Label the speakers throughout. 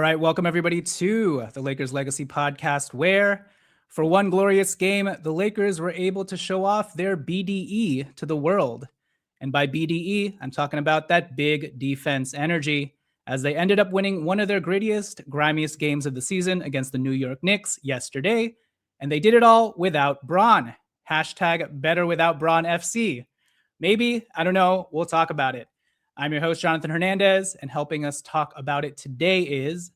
Speaker 1: right, welcome everybody to the Lakers Legacy Podcast, where for one glorious game, the Lakers were able to show off their BDE to the world. And by BDE, I'm talking about that big defense energy, as they ended up winning one of their grittiest, grimiest games of the season against the New York Knicks yesterday. And they did it all without Bron. Hashtag better without Bron FC. Maybe, I don't know, we'll talk about it. I'm your host, Jonathan Hernandez, and helping us talk about it today is,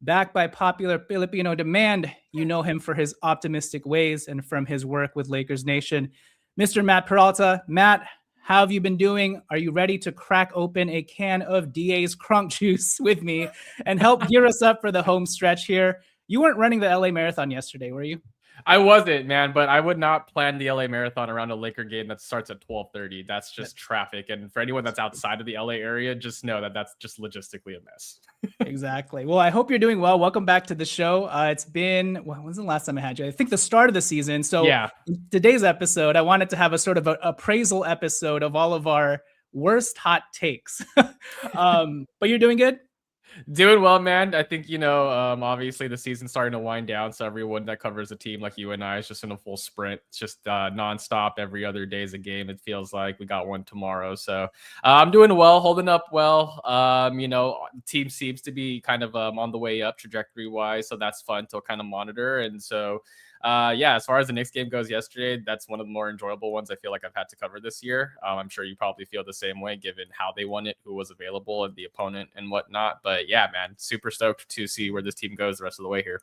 Speaker 1: backed by popular Filipino demand, you know him for his optimistic ways and from his work with LakersNation, Mr. Matt Peralta. Matt, how have you been doing? Are you ready to crack open a can of DA's Crunk Juice with me and help gear us up for the home stretch here? You weren't running the LA Marathon yesterday, were you?
Speaker 2: I wasn't, man, but I would not plan the LA Marathon around a Laker game that starts at 12:30. That's just traffic. And for anyone that's outside of the LA area, just know that that's just logistically a mess.
Speaker 1: Exactly. Well, I hope you're doing well. Welcome back to the show. It's been, when's the last time I had you? I think the start of the season. So
Speaker 2: yeah,
Speaker 1: today's episode, I wanted to have a sort of an appraisal episode of all of our worst hot takes. But you're doing good?
Speaker 2: Doing well, man. I think, obviously the season's starting to wind down. So everyone that covers a team like you and I is just in a full sprint. It's just nonstop. Every other day is a game. It feels like we got one tomorrow. So I'm doing well, holding up well. The team seems to be kind of on the way up trajectory wise. So that's fun to kind of monitor. And so as far as the Knicks game goes yesterday, that's one of the more enjoyable ones I feel like I've had to cover this year. I'm sure you probably feel the same way given how they won it, who was available, and the opponent and whatnot. But yeah, man, super stoked to see where this team goes the rest of the way here.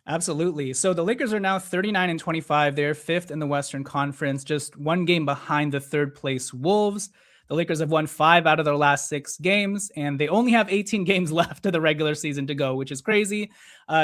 Speaker 1: Absolutely. So the Lakers are now 39-25. They're fifth in the Western Conference, just one game behind the third place Wolves. The Lakers have won 5 out of their last 6 games, and they only have 18 games left of the regular season to go, which is crazy.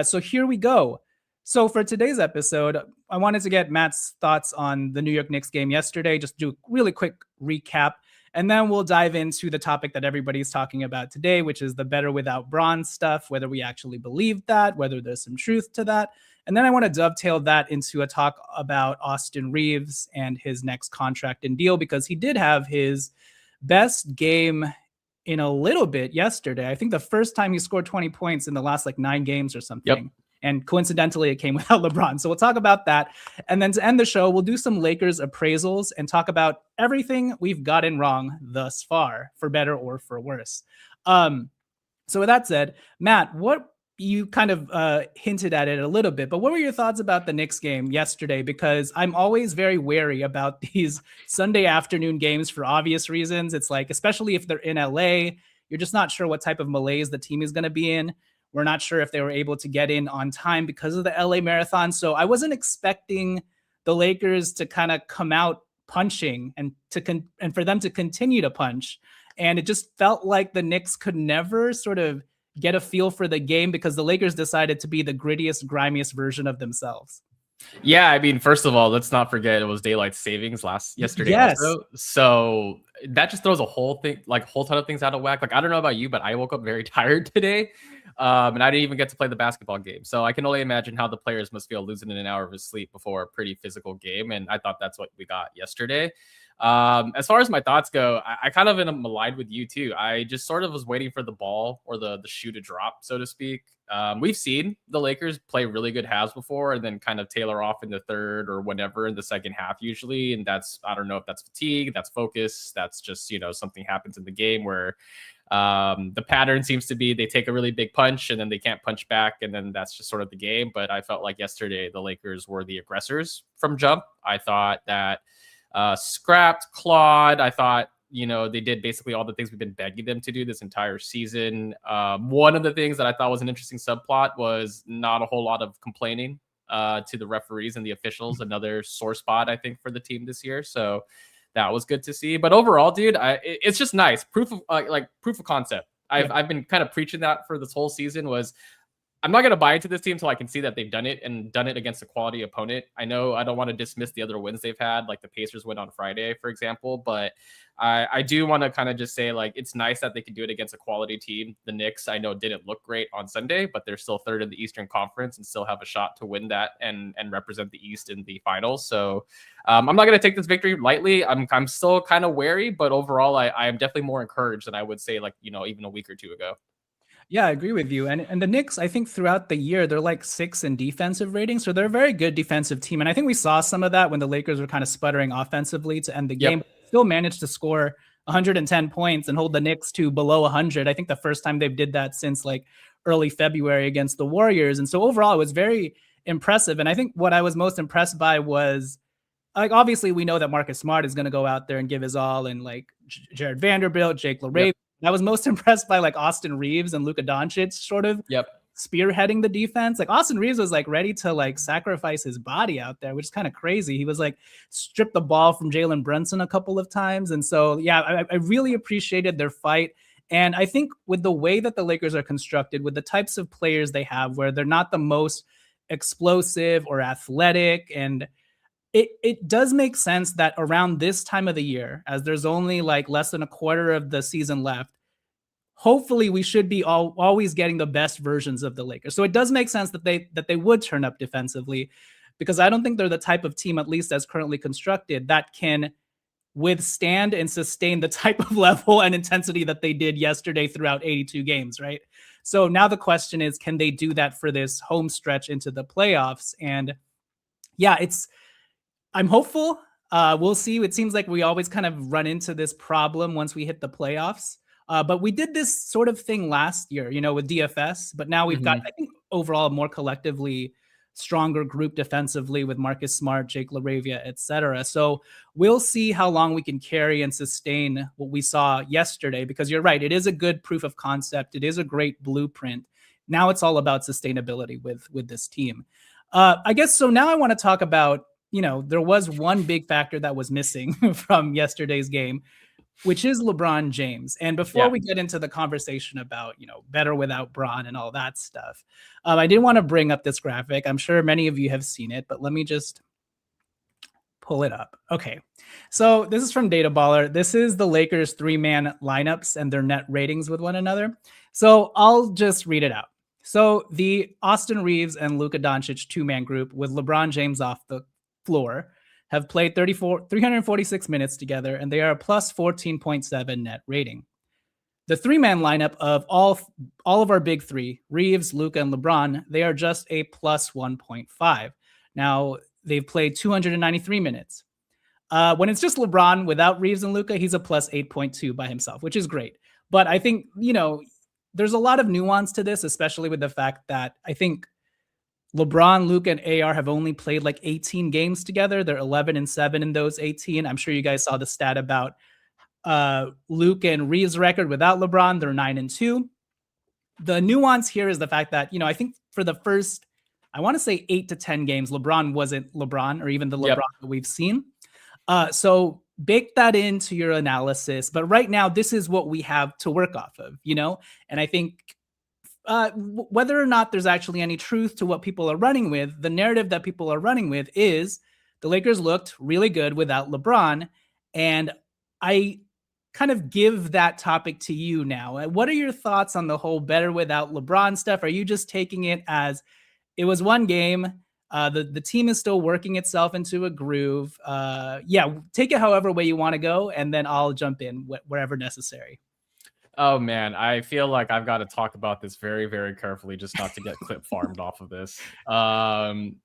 Speaker 1: So here we go. So for today's episode, I wanted to get Matt's thoughts on the New York Knicks game yesterday, just do a really quick recap, and then we'll dive into the topic that everybody's talking about today, which is the better without Bron stuff, whether we actually believe that, whether there's some truth to that. And then I want to dovetail that into a talk about Austin Reeves and his next contract and deal, because he did have his best game in a little bit yesterday. I think the first time he scored 20 points in the last 9 games or something. Yep. And coincidentally, it came without LeBron. So we'll talk about that. And then to end the show, we'll do some Lakers appraisals and talk about everything we've gotten wrong thus far, for better or for worse. So with that said, Matt, what you kind of hinted at it a little bit, but what were your thoughts about the Knicks game yesterday? Because I'm always very wary about these Sunday afternoon games for obvious reasons. It's like, especially if they're in LA, you're just not sure what type of malaise the team is going to be in. We're not sure if they were able to get in on time because of the LA Marathon. So I wasn't expecting the Lakers to kind of come out punching and for them to continue to punch. And it just felt like the Knicks could never sort of get a feel for the game because the Lakers decided to be the grittiest, grimiest version of themselves.
Speaker 2: Yeah, I mean, first of all, let's not forget it was daylight savings yesterday. Yes. Also. So that just throws a whole ton of things out of whack. I don't know about you, but I woke up very tired today. And I didn't even get to play the basketball game. So I can only imagine how the players must feel losing an hour of his sleep before a pretty physical game. And I thought that's what we got yesterday. As far as my thoughts go, I kind of am aligned with you too. I just sort of was waiting for the ball or the shoe to drop, so to speak. We've seen the Lakers play really good halves before and then kind of tailor off in the third or whatever in the second half usually. And I don't know if that's fatigue, that's focus, that's just, something happens in the game where the pattern seems to be they take a really big punch and then they can't punch back. And then that's just sort of the game. But I felt like yesterday the Lakers were the aggressors from jump. I thought that scrapped, clawed. I thought, they did basically all the things we've been begging them to do this entire season. One of the things that I thought was an interesting subplot was not a whole lot of complaining to the referees and the officials. Another sore spot, I think, for the team this year. So that was good to see. But overall, dude, it's just nice. Proof of concept. I've been kind of preaching that for this whole season was I'm not going to buy into this team until I can see that they've done it and done it against a quality opponent. I know I don't want to dismiss the other wins they've had, like the Pacers win on Friday, for example, but I do want to kind of just say, it's nice that they can do it against a quality team. The Knicks, I know, didn't look great on Sunday, but they're still third in the Eastern Conference and still have a shot to win that and represent the East in the finals. So I'm not going to take this victory lightly. I'm still kind of wary, but overall, I am definitely more encouraged than I would say, even a week or two ago.
Speaker 1: Yeah, I agree with you. And the Knicks, I think throughout the year, they're like 6th in defensive rating. So they're a very good defensive team. And I think we saw some of that when the Lakers were kind of sputtering offensively to end the game.
Speaker 2: Yep.
Speaker 1: Still managed to score 110 points and hold the Knicks to below 100. I think the first time they've did that since like early February against the Warriors. And so overall, it was very impressive. And I think what I was most impressed by was, like, obviously we know that Marcus Smart is going to go out there and give his all, and like Jared Vanderbilt, Jake LaRave.
Speaker 2: Yep.
Speaker 1: I was most impressed by like Austin Reeves and Luka Doncic sort of
Speaker 2: Yep.
Speaker 1: spearheading the defense. Like Austin Reeves was like ready to like sacrifice his body out there, which is kind of crazy. He was like stripped the ball from Jalen Brunson a couple of times. And so, yeah, I really appreciated their fight. And I think with the way that the Lakers are constructed, with the types of players they have, where they're not the most explosive or athletic, and it does make sense that around this time of the year, as there's only like less than a quarter of the season left, hopefully we should be always getting the best versions of the Lakers. So it does make sense that they would turn up defensively, because I don't think they're the type of team, at least as currently constructed, that can withstand and sustain the type of level and intensity that they did yesterday throughout 82 games, right? So now the question is, can they do that for this home stretch into the playoffs? And yeah, I'm hopeful. We'll see. It seems like we always kind of run into this problem once we hit the playoffs. But we did this sort of thing last year, with DFS. But now we've got, I think, overall a more collectively stronger group defensively with Marcus Smart, Jake LaRavia, etc. So we'll see how long we can carry and sustain what we saw yesterday, because you're right. It is a good proof of concept. It is a great blueprint. Now it's all about sustainability with this team. I guess so. Now I want to talk about, there was one big factor that was missing from yesterday's game, which is LeBron James. And before we get into the conversation about, better without Bron and all that stuff, I did want to bring up this graphic. I'm sure many of you have seen it, but let me just pull it up. Okay. So this is from Data Baller. This is the Lakers 3-man lineups and their net ratings with one another. So I'll just read it out. So the Austin Reeves and Luka Doncic 2-man group with LeBron James off the floor have played 346 minutes together, and they are a plus 14.7 net rating. The 3-man lineup of all of our big three, Reeves, Luka, and LeBron, they are just a plus 1.5. Now, they've played 293 minutes. When it's just LeBron without Reeves and Luka, he's a plus 8.2 by himself, which is great. But I think, there's a lot of nuance to this, especially with the fact that I think LeBron, Luke, and AR have only played like 18 games together. They're 11-7 in those 18. I'm sure you guys saw the stat about Luke and Reeves' record without LeBron. They're 9-2. The nuance here is the fact that, I think for the first, I want to say 8 to 10 games, LeBron wasn't LeBron, or even the LeBron that we've seen. So bake that into your analysis. But right now, this is what we have to work off of, and I think whether or not there's actually any truth to what people are running with, the narrative that people are running with is the Lakers looked really good without LeBron. And I kind of give that topic to you now. What are your thoughts on the whole better without LeBron stuff? Are you just taking it as it was one game? The team is still working itself into a groove. Take it however way you want to go, and then I'll jump in wherever necessary.
Speaker 2: Oh man, I feel like I've got to talk about this very, very carefully, just not to get clip farmed off of this.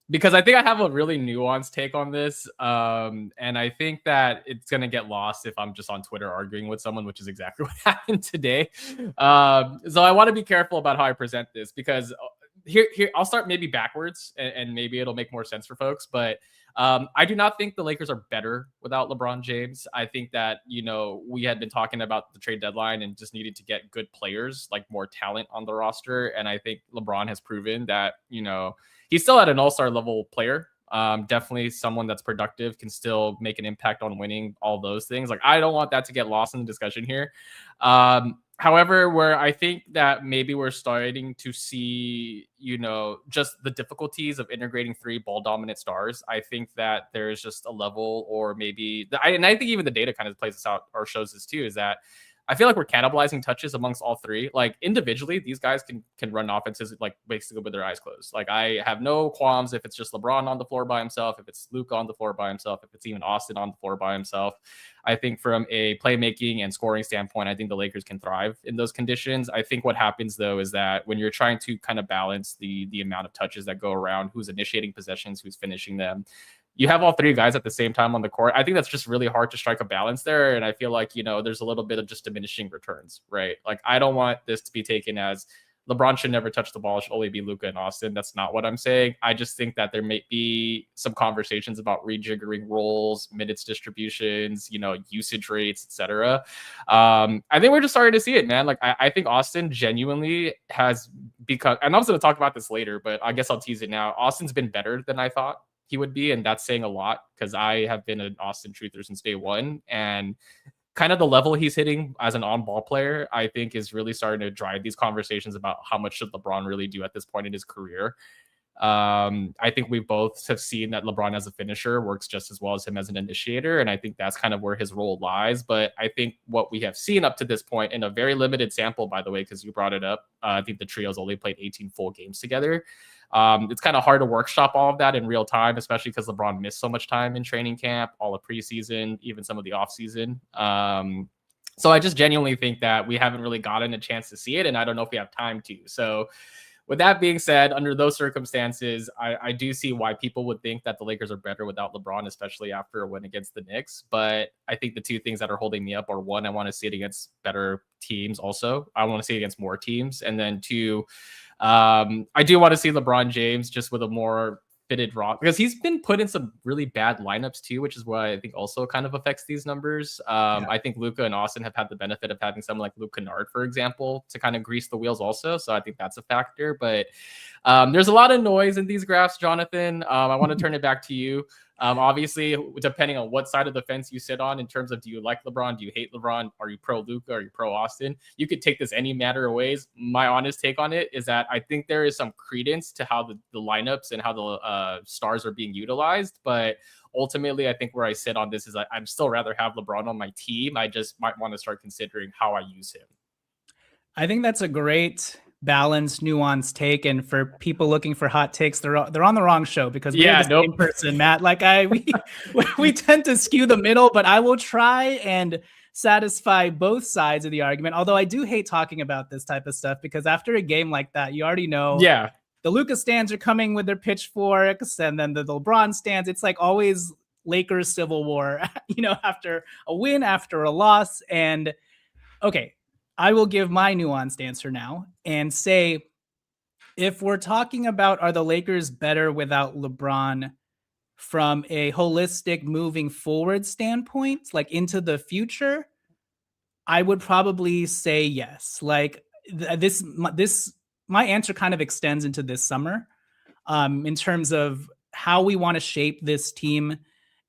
Speaker 2: Because I think I have a really nuanced take on this. And I think that it's gonna get lost if I'm just on Twitter arguing with someone, which is exactly what happened today. So I want to be careful about how I present this, because here I'll start maybe backwards, and maybe it'll make more sense for folks. But I do not think the Lakers are better without LeBron James. I think that, we had been talking about the trade deadline and just needed to get good players, like more talent on the roster. And I think LeBron has proven that, he's still at an all-star level player. Definitely someone that's productive, can still make an impact on winning, all those things. Like, I don't want that to get lost in the discussion here. However, where I think that maybe we're starting to see, just the difficulties of integrating 3 ball dominant stars. I think that there's just a level, or maybe, and I think even the data kind of plays this out or shows this too, is that I feel like we're cannibalizing touches amongst all three. Like individually, these guys can run offenses like basically with their eyes closed. Like I have no qualms if it's just LeBron on the floor by himself, if it's Luka on the floor by himself, if it's even Austin on the floor by himself. I think from a playmaking and scoring standpoint, I think the Lakers can thrive in those conditions. I think what happens though is that when you're trying to kind of balance the amount of touches that go around, who's initiating possessions, who's finishing them, you have all three guys at the same time on the court. I think that's just really hard to strike a balance there. And I feel like, there's a little bit of just diminishing returns, right? Like I don't want this to be taken as LeBron should never touch the ball. It should only be Luka and Austin. That's not what I'm saying. I just think that there may be some conversations about rejiggering roles, minutes distributions, usage rates, etc. I think we're just starting to see it, man. Like I think Austin genuinely has become, and I was going to talk about this later, but I guess I'll tease it now. Austin's been better than I thought he would be, and that's saying a lot because I have been an Austin truther since day one, and kind of the level he's hitting as an on-ball player, I think is really starting to drive these conversations about how much should LeBron really do at this point in his career. I think we both have seen that LeBron as a finisher works just as well as him as an initiator, and I think that's kind of where his role lies. But I think what we have seen up to this point in a very limited sample, by the way, because you brought it up, I think the trio's only played 18 full games together. It's kind of hard to workshop all of that in real time, especially because LeBron missed so much time in training camp, all of preseason, even some of the offseason. So I just genuinely think that we haven't really gotten a chance to see it, and I don't know if we have time to. So with that being said, under those circumstances, I do see why people would think that the Lakers are better without LeBron, especially after a win against the Knicks. But I think the two things that are holding me up are, one, I want to see it against better teams also. I want to see it against more teams. And then two, I do want to see LeBron James just with a more fitted rock, because he's been put in some really bad lineups too, which is why I think also kind of affects these numbers. I think Luka and Austin have had the benefit of having someone like Luke Kennard, for example, to kind of grease the wheels also. So I think that's a factor. But there's a lot of noise in these graphs, Jonathan. I want to turn it back to you. Obviously, depending on what side of the fence you sit on in terms of do you like LeBron, do you hate LeBron, are you pro Luka, are you pro Austin? You could take this any matter of ways. My honest take on it is that I think there is some credence to how the lineups and how the stars are being utilized. But ultimately, I think where I sit on this is I'd still rather have LeBron on my team. I just might want to start considering how I use him.
Speaker 1: I think that's a great balanced, nuanced take, and for people looking for hot takes, they're on the wrong show, because we're the same person, Matt. Like we tend to skew the middle, but I will try and satisfy both sides of the argument. Although I do hate talking about this type of stuff, because after a game like that, you already know.
Speaker 2: Yeah.
Speaker 1: The Luka stands are coming with their pitchforks, and then the LeBron stands. It's like always Lakers civil war, after a win, after a loss. And okay, I will give my nuanced answer now and say, if we're talking about are the Lakers better without LeBron from a holistic moving forward standpoint, like into the future, I would probably say yes. Like this, my answer kind of extends into this summer in terms of how we want to shape this team.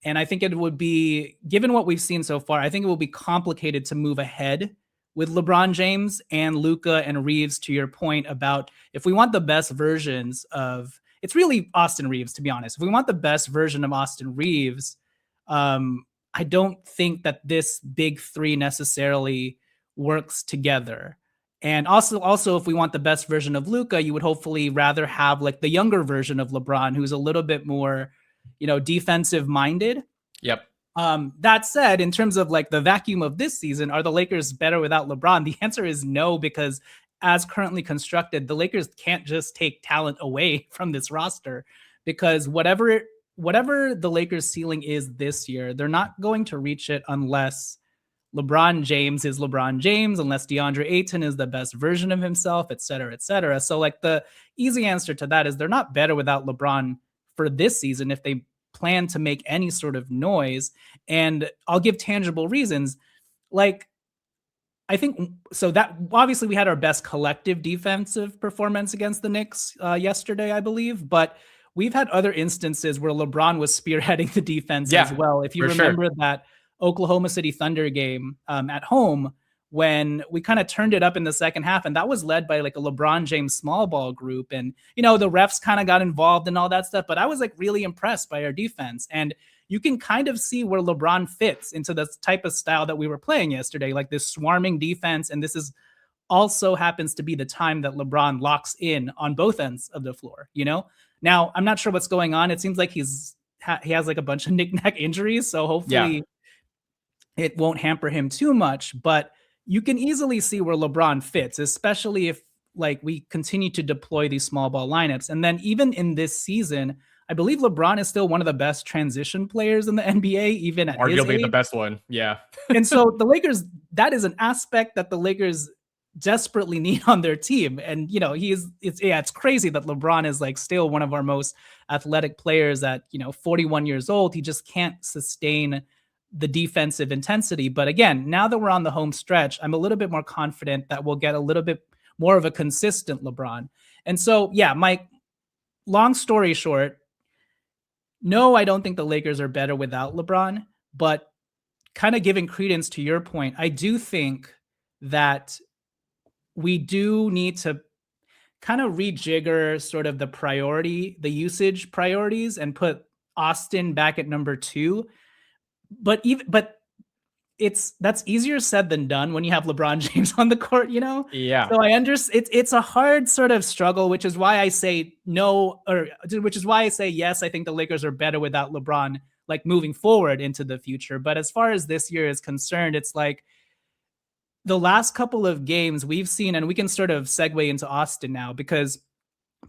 Speaker 1: And I think it would be, given what we've seen so far, I think it will be complicated to move ahead with LeBron James and Luka and Reeves, to your point about if we want the best versions of, it's really Austin Reeves, to be honest. If we want the best version of Austin Reeves, I don't think that this big three necessarily works together. And also, if we want the best version of Luka, you would hopefully rather have like the younger version of LeBron, who's a little bit more, defensive minded.
Speaker 2: Yep.
Speaker 1: That said, in terms of like the vacuum of this season, are the Lakers better without LeBron? The answer is no, because as currently constructed, the Lakers can't just take talent away from this roster, because whatever the Lakers ceiling is this year, they're not going to reach it unless LeBron James is LeBron James, unless DeAndre Ayton is the best version of himself, et cetera, et cetera. So like the easy answer to that is they're not better without LeBron for this season if they plan to make any sort of noise. And I'll give tangible reasons. Like, I think so that obviously we had our best collective defensive performance against the Knicks yesterday, I believe, but we've had other instances where LeBron was spearheading the defense as well. If you remember that Oklahoma City Thunder game at home, when we kind of turned it up in the second half, and that was led by like a LeBron James small ball group. And, the refs kind of got involved and all that stuff, but I was like really impressed by our defense. And you can kind of see where LeBron fits into the type of style that we were playing yesterday, like this swarming defense. And this is also happens to be the time that LeBron locks in on both ends of the floor, you know? Now, I'm not sure what's going on. It seems like he has like a bunch of knick-knack injuries, so hopefully it won't hamper him too much, but you can easily see where LeBron fits, especially if like we continue to deploy these small ball lineups. And then even in this season, I believe LeBron is still one of the best transition players in the NBA, even at his
Speaker 2: Arguably
Speaker 1: age.
Speaker 2: the best one. Yeah.
Speaker 1: And so the Lakers, that is an aspect that the Lakers desperately need on their team. And you know, it's crazy that LeBron is like still one of our most athletic players at, you know, 41 years old. He just can't sustain the defensive intensity. But again, now that we're on the home stretch, I'm a little bit more confident that we'll get a little bit more of a consistent LeBron. And so, yeah, Mike, long story short, no, I don't think the Lakers are better without LeBron, but kind of giving credence to your point, I do think that we do need to kind of rejigger sort of the usage priorities and put Austin back at number 2. But that's easier said than done when you have LeBron James on the court, you know?
Speaker 2: Yeah.
Speaker 1: So I understand it's a hard sort of struggle, which is why I say no, or which is why I say yes, I think the Lakers are better without LeBron, like moving forward into the future. But as far as this year is concerned, it's like the last couple of games we've seen, and we can sort of segue into Austin now, because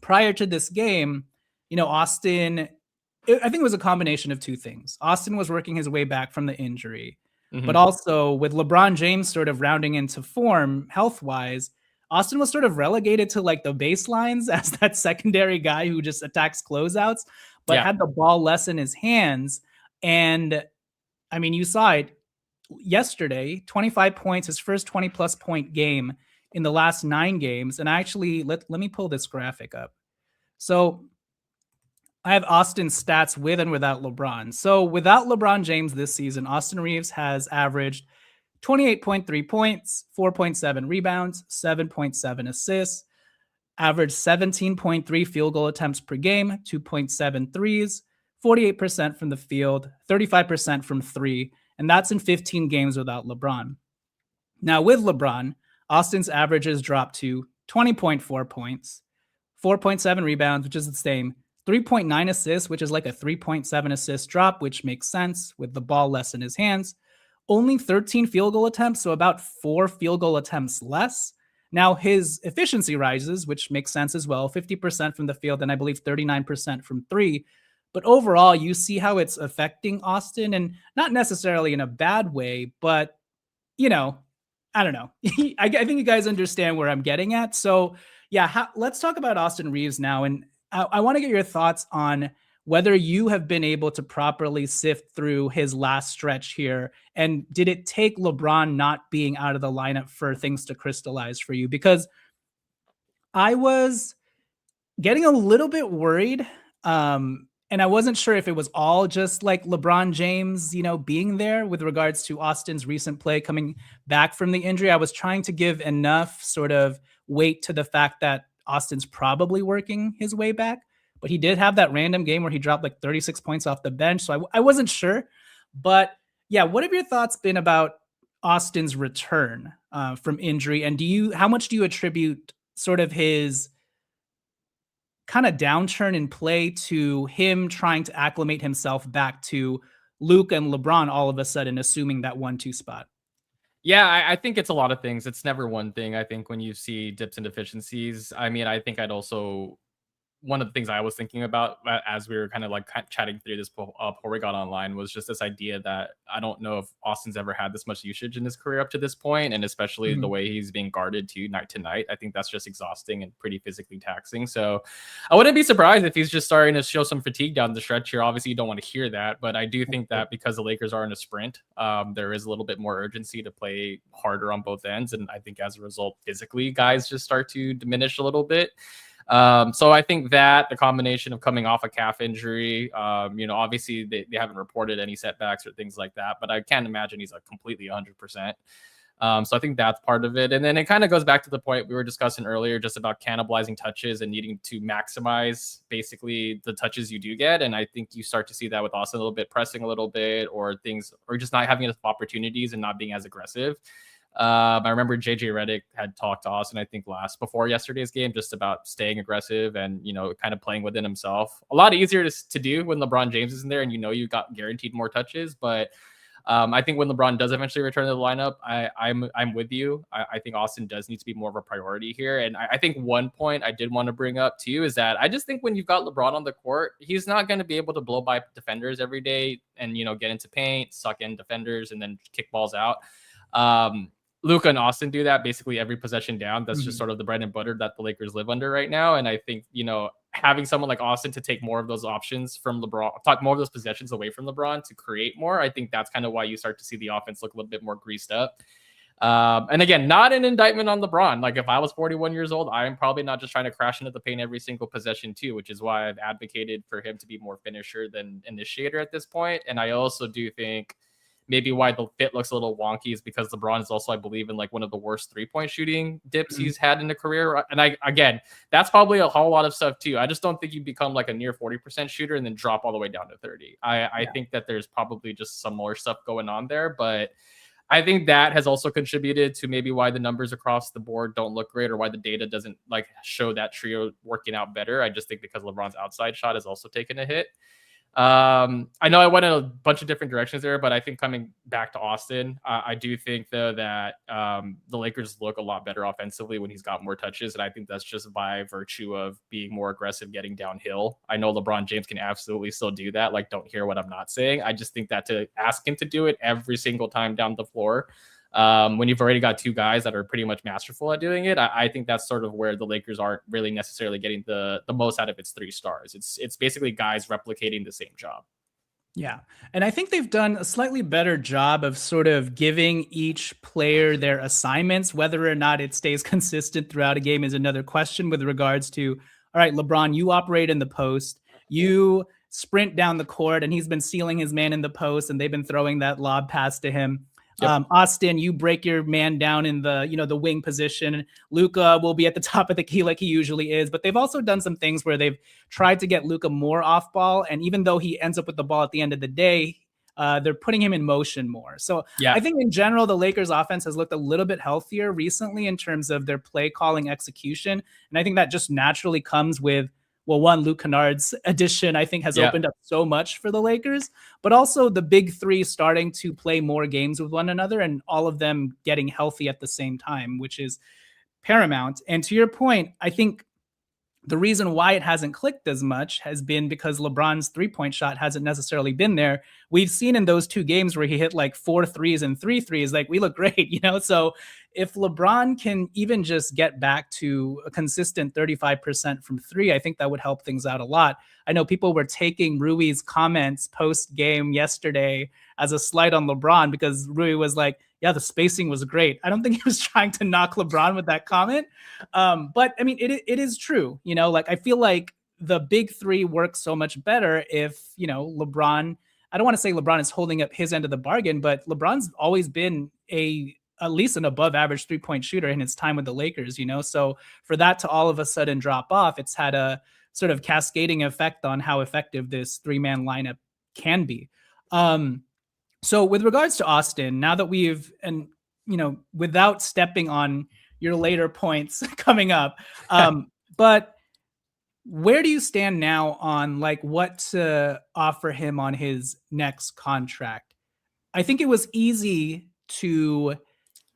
Speaker 1: prior to this game, you know, Austin, I think it was a combination of two things. Austin was working his way back from the injury, but also with LeBron James sort of rounding into form health-wise, Austin was sort of relegated to like the baselines as that secondary guy who just attacks closeouts, but had the ball less in his hands. And I mean, you saw it yesterday, 25 points, his first 20-plus point game in the last 9 games. And actually, let me pull this graphic up. So I have Austin's stats with and without LeBron. So without LeBron James this season, Austin Reeves has averaged 28.3 points, 4.7 rebounds, 7.7 assists, averaged 17.3 field goal attempts per game, 2.7 threes, 48% from the field, 35% from 3, and that's in 15 games without LeBron. Now with LeBron, Austin's averages dropped to 20.4 points, 4.7 rebounds, which is the same, 3.9 assists, which is like a 3.7 assist drop, which makes sense with the ball less in his hands. Only 13 field goal attempts, so about 4 field goal attempts less. Now his efficiency rises, which makes sense as well, 50% from the field and I believe 39% from 3. But overall, you see how it's affecting Austin, and not necessarily in a bad way, but, you know, I don't know. I think you guys understand where I'm getting at. So yeah, let's talk about Austin Reeves now. And I want to get your thoughts on whether you have been able to properly sift through his last stretch here. And did it take LeBron not being out of the lineup for things to crystallize for you? Because I was getting a little bit worried. And I wasn't sure if it was all just like LeBron James, you know, being there with regards to Austin's recent play coming back from the injury. I was trying to give enough sort of weight to the fact that Austin's probably working his way back, but he did have that random game where he dropped like 36 points off the bench. So I wasn't sure, but yeah, what have your thoughts been about Austin's return from injury? And how much do you attribute sort of his kind of downturn in play to him trying to acclimate himself back to Luke and LeBron all of a sudden assuming that 1-2 spot?
Speaker 2: Yeah, I think it's a lot of things. It's never one thing. I think when you see dips and deficiencies, I mean, I think I'd also, one of the things I was thinking about as we were kind of like chatting through this before we got online was just this idea that I don't know if Austin's ever had this much usage in his career up to this point, and especially the way he's being guarded night to night. I think that's just exhausting and pretty physically taxing. So I wouldn't be surprised if he's just starting to show some fatigue down the stretch here. Obviously, you don't want to hear that, but I do think that because the Lakers are in a sprint, there is a little bit more urgency to play harder on both ends, and I think as a result, physically, guys just start to diminish a little bit. So I think that the combination of coming off a calf injury, obviously they haven't reported any setbacks or things like that, but I can't imagine he's like completely 100%. So I think that's part of it. And then it kind of goes back to the point we were discussing earlier, just about cannibalizing touches and needing to maximize basically the touches you do get. And I think you start to see that with Austin a little bit, pressing a little bit, or things, or just not having enough opportunities and not being as aggressive. I remember JJ Redick had talked to Austin, I think before yesterday's game, just about staying aggressive and, kind of playing within himself. A lot easier to do when LeBron James is in there and you got guaranteed more touches. But I think when LeBron does eventually return to the lineup, I'm with you. I think Austin does need to be more of a priority here. And I think one point I did want to bring up too is that I just think when you've got LeBron on the court, he's not going to be able to blow by defenders every day and, get into paint, suck in defenders, and then kick balls out. Luka and Austin do that basically every possession down. That's just sort of the bread and butter that the Lakers live under right now. And I think, having someone like Austin to take more of those options from LeBron, talk more of those possessions away from LeBron to create more, I think that's kind of why you start to see the offense look a little bit more greased up. And again, not an indictment on LeBron. Like if I was 41 years old, I'm probably not just trying to crash into the paint every single possession too, which is why I've advocated for him to be more finisher than initiator at this point. And I also do think maybe why the fit looks a little wonky is because LeBron is also, I believe, in like one of the worst 3-point shooting dips he's had in a career. And again, that's probably a whole lot of stuff too. I just don't think you become like a near 40% shooter and then drop all the way down to 30. I think that there's probably just some more stuff going on there, but I think that has also contributed to maybe why the numbers across the board don't look great or why the data doesn't like show that trio working out better. I just think because LeBron's outside shot has also taken a hit. I know I went in a bunch of different directions there, but I think coming back to Austin, I do think though that the Lakers look a lot better offensively when he's got more touches, and I think that's just by virtue of being more aggressive, getting downhill. I know LeBron James can absolutely still do that. Like, don't hear what I'm not saying. I just think that to ask him to do it every single time down the floor, when you've already got two guys that are pretty much masterful at doing it, I think that's sort of where the Lakers aren't really necessarily getting the most out of its 3 stars. It's basically guys replicating the same job.
Speaker 1: Yeah. And I think they've done a slightly better job of sort of giving each player their assignments. Whether or not it stays consistent throughout a game is another question with regards to, all right, LeBron, you operate in the post, you sprint down the court, and he's been sealing his man in the post, and they've been throwing that lob pass to him. Yep. Austin, you break your man down in the, the wing position. Luka will be at the top of the key like he usually is, but they've also done some things where they've tried to get Luka more off ball. And even though he ends up with the ball at the end of the day, they're putting him in motion more. So yeah. I think in general, the Lakers offense has looked a little bit healthier recently in terms of their play calling execution. And I think that just naturally comes with, well, one, Luke Kennard's addition, I think, has opened up so much for the Lakers, but also the big three starting to play more games with one another and all of them getting healthy at the same time, which is paramount. And to your point, I think the reason why it hasn't clicked as much has been because LeBron's 3-point shot hasn't necessarily been there. We've seen in those 2 games where he hit like 4 threes and 3 threes, like we look great, So if LeBron can even just get back to a consistent 35% from 3, I think that would help things out a lot. I know people were taking Rui's comments post game yesterday as a slight on LeBron because Rui was like, yeah, the spacing was great. I don't think he was trying to knock LeBron with that comment. But I mean, it is true, I feel like the big 3 works so much better if, LeBron, I don't want to say LeBron is holding up his end of the bargain, but LeBron's always been at least an above average 3-point shooter in his time with the Lakers, So for that to all of a sudden drop off, it's had a sort of cascading effect on how effective this 3-man lineup can be. So with regards to Austin, now that without stepping on your later points coming up, but where do you stand now on like what to offer him on his next contract? I think it was easy to,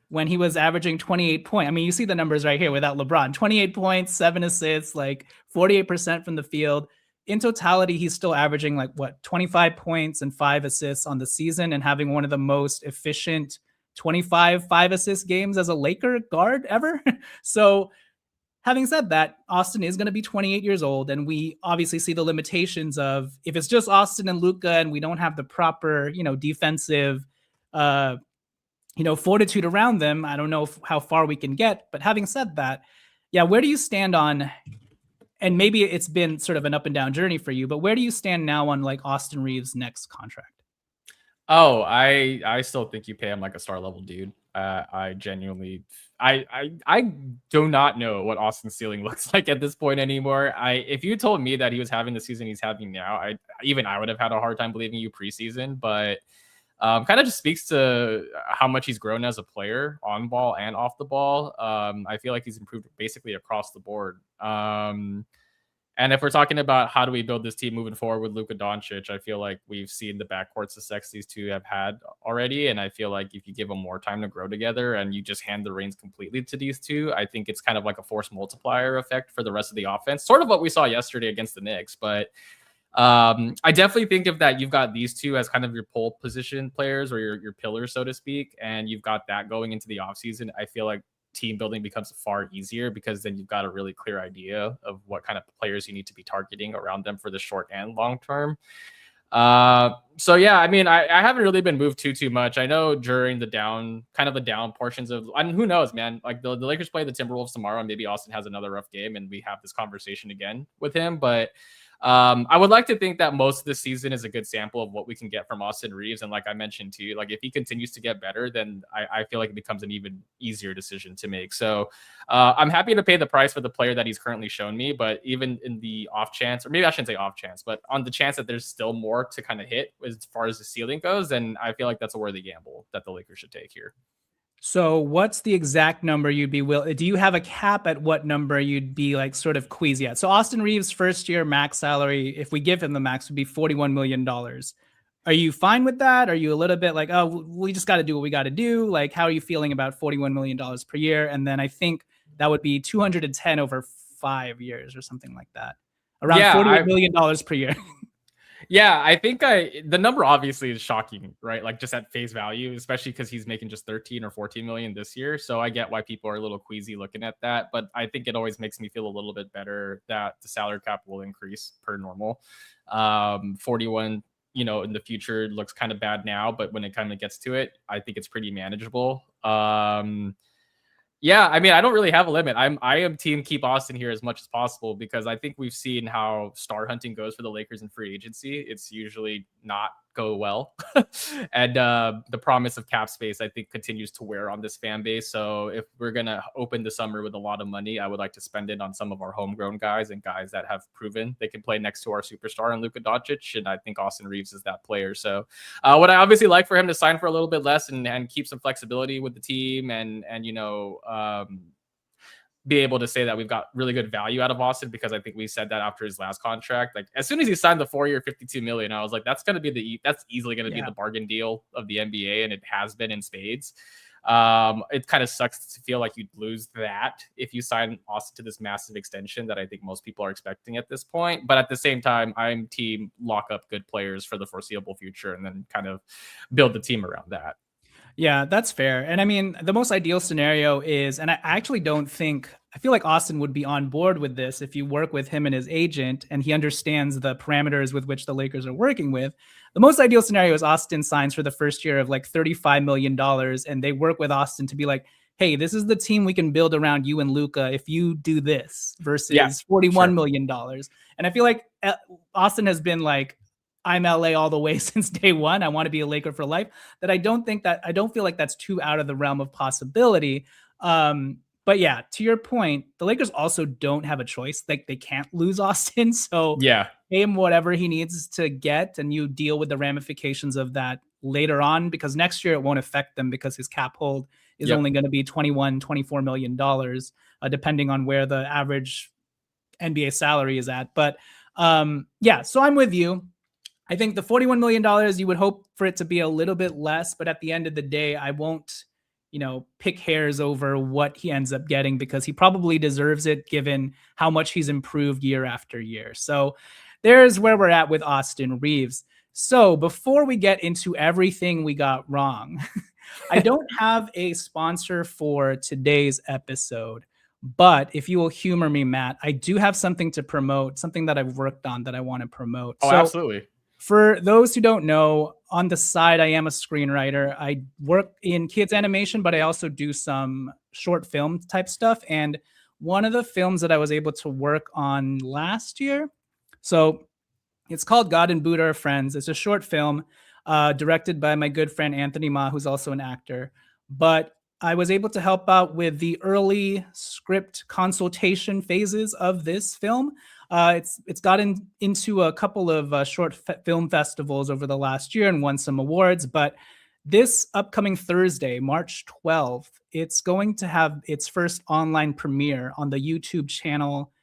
Speaker 1: when he was averaging 28 points. I mean, you see the numbers right here without LeBron, 28 points, 7 assists, like 48% from the field. In totality, he's still averaging 25 points and 5 assists on the season and having one of the most efficient 25 5-assist games as a Laker guard ever. So having said that, Austin is going to be 28 years old, and we obviously see the limitations of if it's just Austin and Luka and we don't have the proper, defensive, fortitude around them, I don't know how far we can get. But having said that, yeah, where do you stand on, and maybe it's been sort of an up and down journey for you, but where do you stand now on Austin Reeves' next contract?
Speaker 2: Oh, I still think you pay him like a star level dude. I genuinely, I do not know what Austin's ceiling looks like at this point anymore. If you told me that he was having the season he's having now, I would have had a hard time believing you preseason. But kind of just speaks to how much he's grown as a player on ball and off the ball. I feel like he's improved basically across the board. And if we're talking about how do we build this team moving forward with Luka Doncic, I feel like we've seen the backcourt success these two have had already. And I feel like if you give them more time to grow together and you just hand the reins completely to these two, I think it's kind of like a force multiplier effect for the rest of the offense. Sort of what we saw yesterday against the Knicks. But I definitely think of that you've got these two as kind of your pole position players or your pillars, so to speak. And you've got that going into the offseason. I feel like team building becomes far easier because then you've got a really clear idea of what kind of players you need to be targeting around them for the short and long term. So yeah, I mean, I haven't really been moved too much. I know during the down portions of, I mean, who knows, man, like the Lakers play the Timberwolves tomorrow and maybe Austin has another rough game and we have this conversation again with him. But I would like to think that most of the season is a good sample of what we can get from Austin Reeves. And like I mentioned to you, like if he continues to get better, then I feel like it becomes an even easier decision to make. So I'm happy to pay the price for the player that he's currently shown me. But even in the off chance, or maybe I shouldn't say off chance, but on the chance that there's still more to kind of hit as far as the ceiling goes, then I feel like that's a worthy gamble that the Lakers should take here.
Speaker 1: So what's the exact number you'd be do you have a cap at what number you'd be like sort of queasy at? So Austin Reeves' first year max salary, if we give him the max, would be $41 million. Are you fine with that? Are you a little bit like, oh, we just got to do what we got to do? Like, how are you feeling about $41 million per year? And then I think that would be 210 over 5 years or something like that. Around $48 million per year.
Speaker 2: Yeah, I think the number obviously is shocking, right? Like just at face value, especially because he's making just 13 or 14 million this year. So I get why people are a little queasy looking at that, but I think it always makes me feel a little bit better that the salary cap will increase per normal. 41, in the future looks kind of bad now, but when it kind of gets to it, I think it's pretty manageable. Yeah, I mean, I don't really have a limit. I am team keep Austin here as much as possible because I think we've seen how star hunting goes for the Lakers in free agency. It's usually not go well. And the promise of cap space, I think, continues to wear on this fan base. So if we're going to open the summer with a lot of money, I would like to spend it on some of our homegrown guys and guys that have proven they can play next to our superstar and Luka Doncic. And I think Austin Reeves is that player. So what I obviously like for him to sign for a little bit less and keep some flexibility with the team and be able to say that we've got really good value out of Austin because I think we said that after his last contract. Like as soon as he signed the 4-year, $52 million, I was like, that's easily going to be the bargain deal of the NBA, and it has been in spades. It kind of sucks to feel like you'd lose that if you sign Austin to this massive extension that I think most people are expecting at this point. But at the same time, I'm team lock up good players for the foreseeable future and then kind of build the team around that.
Speaker 1: Yeah, that's fair. And I mean, the most ideal scenario is, and I actually I feel like Austin would be on board with this if you work with him and his agent and he understands the parameters with which the Lakers are working with. The most ideal scenario is Austin signs for the first year of like $35 million and they work with Austin to be like, hey, this is the team we can build around you and Luka if you do this versus $41 million. And I feel like Austin has been like, I'm LA all the way since day one. I want to be a Laker for life. That I don't feel like that's too out of the realm of possibility. But yeah, to your point, the Lakers also don't have a choice. Like they can't lose Austin. So
Speaker 2: yeah,
Speaker 1: pay him whatever he needs to get, and you deal with the ramifications of that later on, because next year it won't affect them because his cap hold is only going to be $24 million, depending on where the average NBA salary is at. But yeah, so I'm with you. I think the $41 million, you would hope for it to be a little bit less, but at the end of the day, I won't, pick hairs over what he ends up getting because he probably deserves it given how much he's improved year after year. So there's where we're at with Austin Reeves. So before we get into everything we got wrong, I don't have a sponsor for today's episode, but if you will humor me, Matt, I do have something to promote, something that I've worked on that I want to promote.
Speaker 2: Oh, so, absolutely.
Speaker 1: For those who don't know, on the side, I am a screenwriter. I work in kids animation, but I also do some short film type stuff. And one of the films that I was able to work on last year, so it's called God and Buddha Are Friends. It's a short film directed by my good friend Anthony Ma, who's also an actor. But I was able to help out with the early script consultation phases of this film. It's gotten into a couple of short film festivals over the last year and won some awards. But this upcoming Thursday, March 12th, it's going to have its first online premiere on the YouTube channel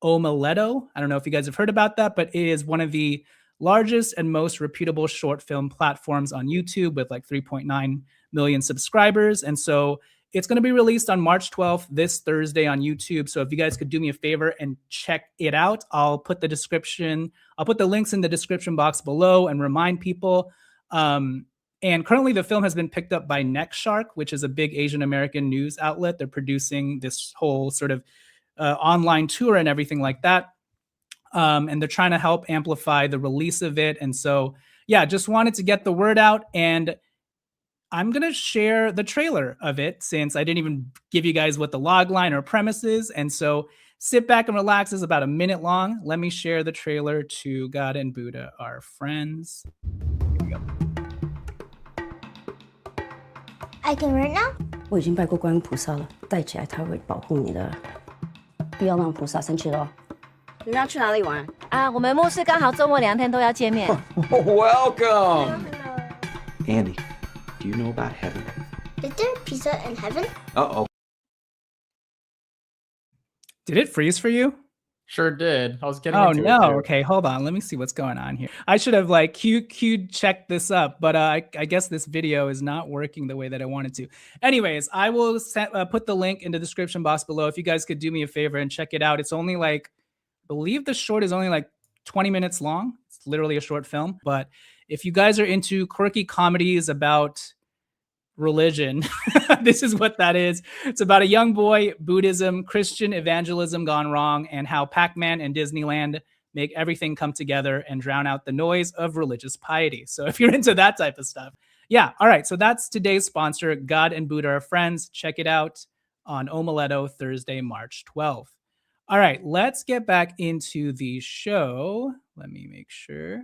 Speaker 1: Omeletto. I don't know if you guys have heard about that, but it is one of the largest and most reputable short film platforms on YouTube with like 3.9 million subscribers. And so it's going to be released on March 12th, this Thursday on YouTube. So if you guys could do me a favor and check it out, I'll put the links in the description box below and remind people. And currently the film has been picked up by Nextshark, which is a big Asian American news outlet. They're producing this whole sort of online tour and everything like that. And they're trying to help amplify the release of it. And so, yeah, just wanted to get the word out. And I'm going to share the trailer of it since I didn't even give you guys what the log line or premise is. And so sit back and relax. It's about a minute long. Let me share the trailer to God and Buddha, our friends. Here we go.
Speaker 3: I can read now?
Speaker 4: 我已经拜过观音菩萨了，带起来他会保护你的，不要让菩萨生气咯。
Speaker 3: 你们要去哪里玩？
Speaker 5: 我们牧师刚好周末2天都要见面。
Speaker 6: Welcome! Andy, do you know about heaven?
Speaker 3: Is there pizza in heaven?
Speaker 6: Uh-oh.
Speaker 1: Did it freeze for you?
Speaker 2: Sure did. I was getting
Speaker 1: Oh
Speaker 2: into
Speaker 1: no.
Speaker 2: it too.
Speaker 1: Okay, hold on. Let me see what's going on here. I should have like queued checked this up, but I guess this video is not working the way that I wanted to. Anyways, I will put the link in the description box below. If you guys could do me a favor and check it out. It's only like, I believe the short is only like 20 minutes long. It's literally a short film. But if you guys are into quirky comedies about religion, this is what that is. It's about a young boy, Buddhism, Christian evangelism gone wrong, and how Pac-Man and Disneyland make everything come together and drown out the noise of religious piety. So if you're into that type of stuff, yeah. All right. So that's today's sponsor, God and Buddha are friends. Check it out on Omeletto, Thursday, March 12th. All right. Let's get back into the show. Let me make sure.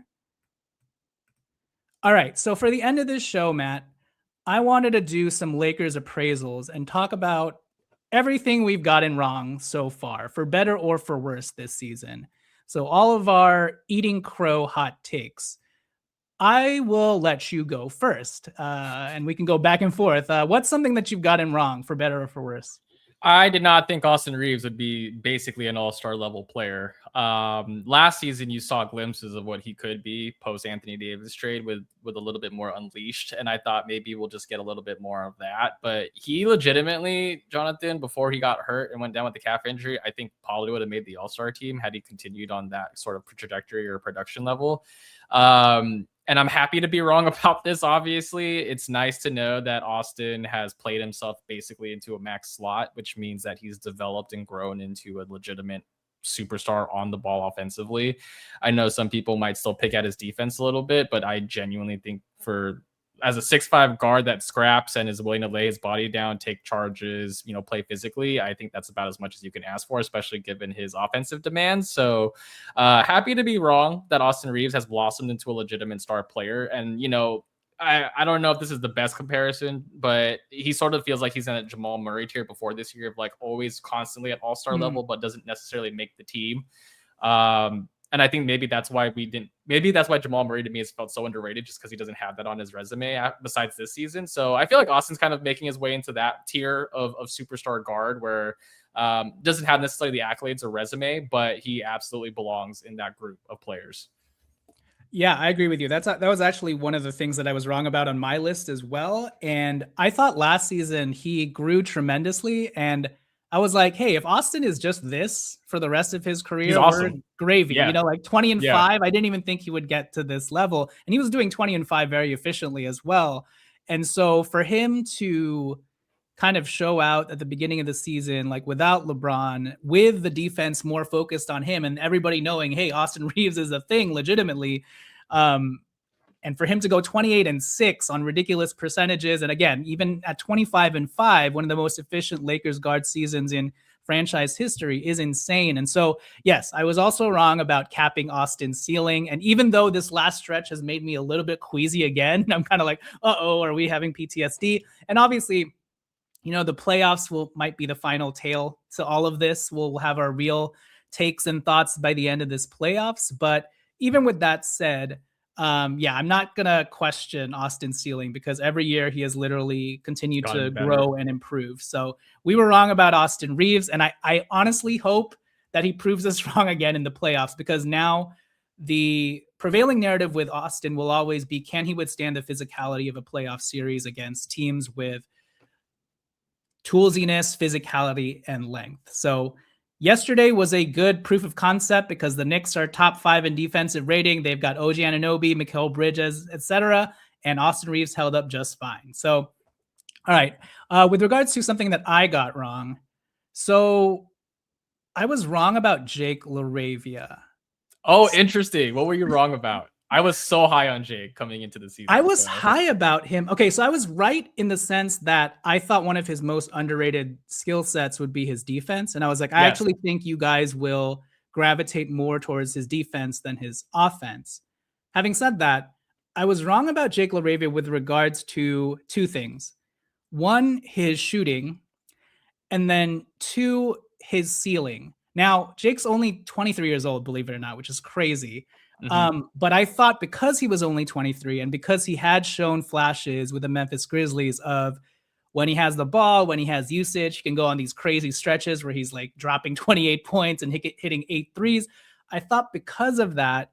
Speaker 1: All right. So for the end of this show, Matt, I wanted to do some Lakers appraisals and talk about everything we've gotten wrong so far, for better or for worse this season. So all of our eating crow hot takes. I will let you go first, and we can go back and forth. What's something that you've gotten wrong, for better or for worse?
Speaker 2: I did not think Austin Reeves would be basically an all-star level player. Last season, you saw glimpses of what he could be post Anthony Davis trade with a little bit more unleashed. And I thought maybe we'll just get a little bit more of that. But he legitimately, Jonathan, before he got hurt and went down with the calf injury, I think probably would have made the all-star team had he continued on that sort of trajectory or production level. And I'm happy to be wrong about this, obviously. It's nice to know that Austin has played himself basically into a max slot, which means that he's developed and grown into a legitimate superstar on the ball offensively. I know some people might still pick at his defense a little bit, but I genuinely think as a 6'5" guard that scraps and is willing to lay his body down, take charges, play physically, I think that's about as much as you can ask for, especially given his offensive demands. So happy to be wrong that Austin Reeves has blossomed into a legitimate star player. And, I don't know if this is the best comparison, but he sort of feels like he's in a Jamal Murray tier before this year of like always constantly at all-star level, but doesn't necessarily make the team. And I think maybe that's why Jamal Murray to me has felt so underrated, just because he doesn't have that on his resume besides this season. So I feel like Austin's kind of making his way into that tier of superstar guard where doesn't have necessarily the accolades or resume, but he absolutely belongs in that group of players.
Speaker 1: Yeah, I agree with you. That was actually one of the things that I was wrong about on my list as well. And I thought last season he grew tremendously, and I was like, hey, if Austin is just this for the rest of his career,
Speaker 2: he's awesome.
Speaker 1: Gravy,
Speaker 2: Yeah.
Speaker 1: Like 20 and 5. I didn't even think he would get to this level. And he was doing 20 and 5 very efficiently as well. And so for him to kind of show out at the beginning of the season, like without LeBron, with the defense more focused on him and everybody knowing, hey, Austin Reeves is a thing legitimately. And for him to go 28 and 6 on ridiculous percentages. And again, even at 25 and 5, one of the most efficient Lakers guard seasons in franchise history is insane. And so, yes, I was also wrong about capping Austin's ceiling. And even though this last stretch has made me a little bit queasy again, I'm kind of like, are we having PTSD? And obviously, The playoffs might be the final tale to all of this. We'll have our real takes and thoughts by the end of this playoffs. But even with that said, I'm not going to question Austin's ceiling because every year he has literally continued to grow and improve. So we were wrong about Austin Reeves. And I honestly hope that he proves us wrong again in the playoffs, because now the prevailing narrative with Austin will always be, can he withstand the physicality of a playoff series against teams with toolsiness, physicality, and length? So yesterday was a good proof of concept because the Knicks are top 5 in defensive rating. They've got OG Anunoby, Mikal Bridges, etc. And Austin Reeves held up just fine. So, all right. With regards to something that I got wrong. So I was wrong about Jake LaRavia.
Speaker 2: Oh, interesting. What were you wrong about? I was so high on Jake coming into the season.
Speaker 1: I was high about him. Okay, so I was right in the sense that I thought one of his most underrated skill sets would be his defense. And I was like, I actually think you guys will gravitate more towards his defense than his offense. Having said that, I was wrong about Jake LaRavia with regards to 2 things. 1, his shooting, and then 2, his ceiling. Now, Jake's only 23 years old, believe it or not, which is crazy. But I thought because he was only 23 and because he had shown flashes with the Memphis Grizzlies of when he has the ball, when he has usage, he can go on these crazy stretches where he's like dropping 28 points and hitting 8 threes. I thought because of that,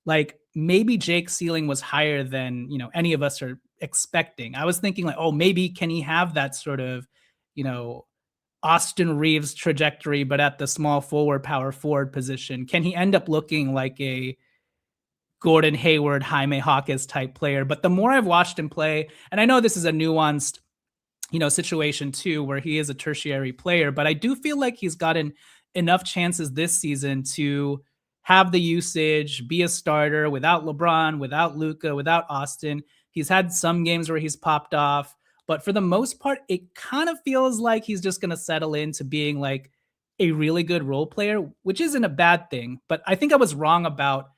Speaker 1: like maybe Jake's ceiling was higher than, any of us are expecting. I was thinking like, oh, maybe can he have that sort of, Austin Reeves trajectory, but at the small forward, power forward position? Can he end up looking like a Gordon Hayward, Jaime Hawkins type player? But the more I've watched him play, and I know this is a nuanced, situation too, where he is a tertiary player, but I do feel like he's gotten enough chances this season to have the usage, be a starter without LeBron, without Luka, without Austin. He's had some games where he's popped off, but for the most part, it kind of feels like he's just going to settle into being like a really good role player, which isn't a bad thing. But I think I was wrong about